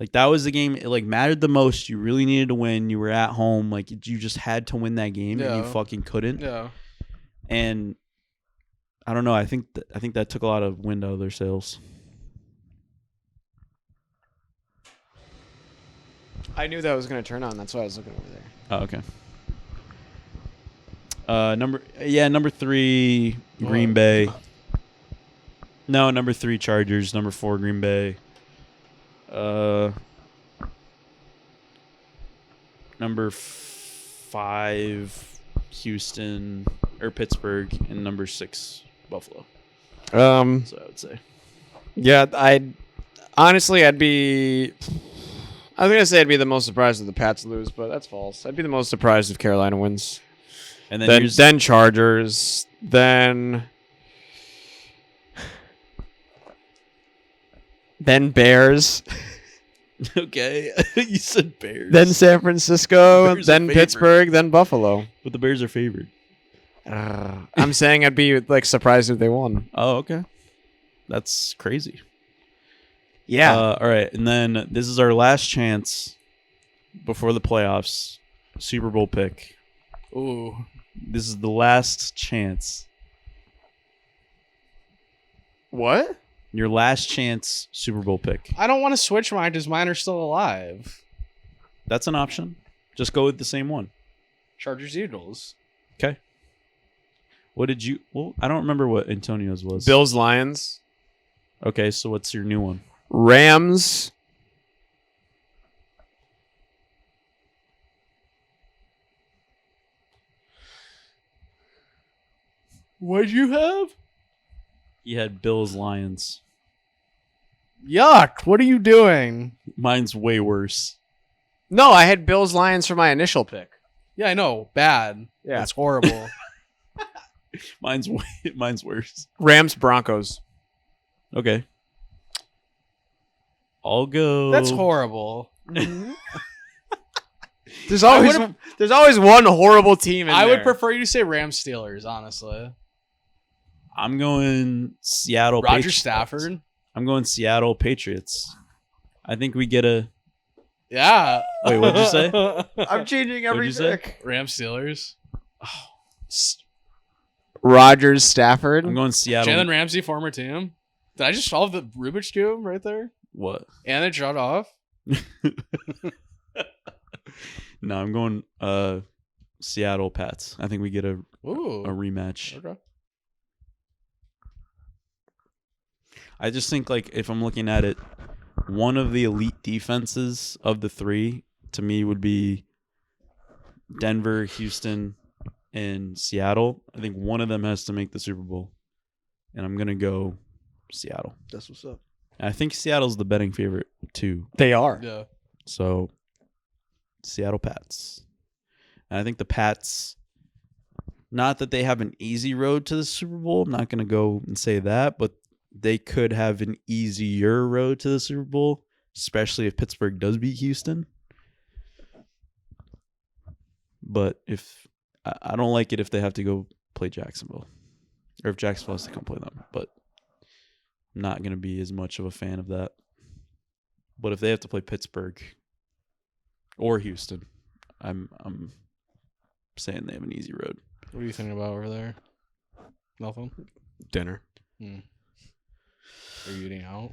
Like that was the game. It like mattered the most. You really needed to win. You were at home. Like you just had to win that game, and you fucking couldn't. Yeah. And I don't know. I think that took a lot of wind out of their sails. I knew that was going to turn on. That's why I was looking over there. Oh, okay. Number 3, Green Bay. No, number 3, Chargers. Number 4, Green Bay. Number 5, Houston or Pittsburgh, and number 6, Buffalo. So I would say. Yeah, I'd be. I was gonna say I'd be the most surprised if the Pats lose, but that's false. I'd be the most surprised if Carolina wins. And then Chargers, then Bears. Okay, you said Bears. Then San Francisco, Bears then Pittsburgh, then Buffalo. But the Bears are favored. I'm saying I'd be like surprised if they won. Oh, okay. That's crazy. Yeah. All right, and then this is our last chance before the playoffs. Super Bowl pick. Ooh. This is the last chance. What? Your last chance Super Bowl pick. I don't want to switch mine because mine are still alive. That's an option. Just go with the same one. Chargers Eagles. Okay. What did you... Well, I don't remember what Antonio's was. Bills Lions. Okay, so what's your new one? Rams. What'd you have? He had Bills Lions. Yuck. What are you doing? Mine's way worse. No, I had Bills Lions for my initial pick. Yeah, I know. Bad. Yeah. That's horrible. Mine's worse. Rams Broncos. Okay. I'll go. That's horrible. There's always one horrible team in I there. would prefer you to say Rams Steelers, honestly. I'm going Seattle Roger Patriots. Stafford. I'm going Seattle Patriots. I think we get a... Yeah. Wait, what'd you say? I'm changing every What'd you say? pick. Rams Steelers. Rodgers Stafford. I'm going Seattle. Jalen Ramsey, former team. Did I just solve the Rubik's Cube right there? What? And it shut off? No, I'm going Seattle Pats. I think we get a Ooh. rematch. Okay. I just think, like, if I'm looking at it, one of the elite defenses of the 3 to me would be Denver, Houston, and Seattle. I think one of them has to make the Super Bowl, and I'm gonna go Seattle. That's what's up. I think Seattle's the betting favorite too. They are. Yeah. So Seattle Pats. And I think the Pats, not that they have an easy road to the Super Bowl. I'm not gonna go and say that, but they could have an easier road to the Super Bowl, especially if Pittsburgh does beat Houston. But if I don't like it if they have to go play Jacksonville, or if Jacksonville has to come play them. But I'm not gonna be as much of a fan of that. But if they have to play Pittsburgh or Houston, I'm saying they have an easy road. What are you thinking about over there? Nothing? Dinner. Are you eating out?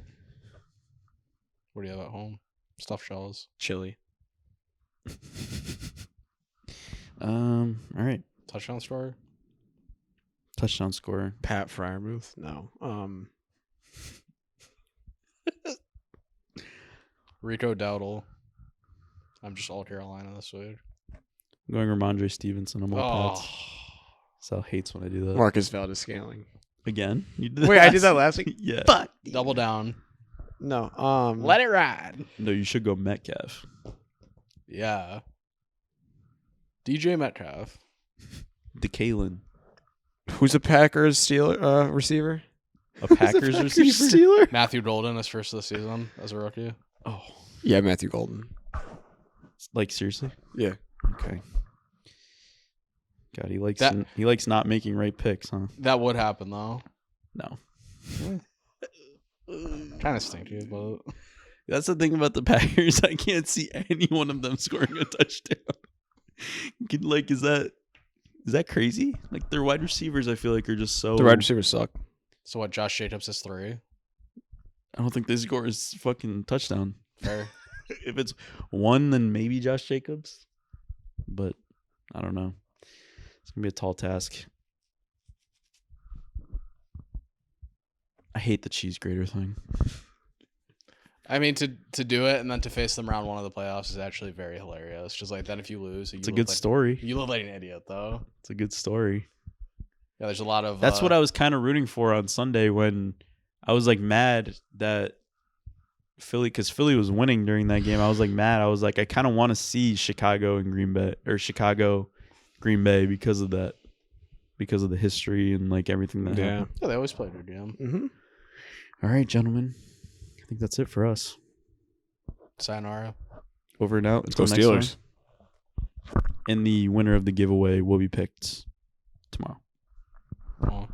What do you have at home? Stuffed shells. Chili. All right. Touchdown scorer? Touchdown scorer. Pat Fryermuth? No. Rico Dowdle. I'm just all Carolina this week. I'm going Ramondre Stevenson. I'm all Pats. Sal hates when I do that. Marcus Valdez-Scantling. Again? You did Wait, I did that last week? Yeah. But Double down. no. Let it ride. No, you should go Metcalf. Yeah. DJ Metcalf. DeKalen. Who's a Packers receiver? A Packers receiver? Steeler? Matthew Golden, his first of the season as a rookie. Oh. Yeah, Matthew Golden. Like, seriously? Yeah. Okay. God, he likes not making right picks, huh? That would happen, though. No. Kind of stinky, but... That's the thing about the Packers. I can't see any one of them scoring a touchdown. Like, is that crazy? Like, their wide receivers, I feel like, are just so... The wide receivers suck. So what, Josh Jacobs is 3? I don't think they score his fucking touchdown. Fair. If it's 1, then maybe Josh Jacobs. But I don't know. It's going to be a tall task. I hate the cheese grater thing. I mean, to do it and then to face them round 1 of the playoffs is actually very hilarious. Just like then if you lose... It's a good story. You look like an idiot, though. It's a good story. Yeah, there's a lot of... That's what I was kind of rooting for on Sunday when I was like mad that Philly, because Philly was winning during that game. I was like mad. I was like, I kind of want to see Chicago and Green Bay, or Chicago, Green Bay, because of that, because of the history and like everything that happened. Yeah, they always play their game. Mm-hmm. All right, gentlemen. I think that's it for us. Sayonara. Over and out. Let's go Until next Steelers. time. And the winner of the giveaway will be picked tomorrow. Oh.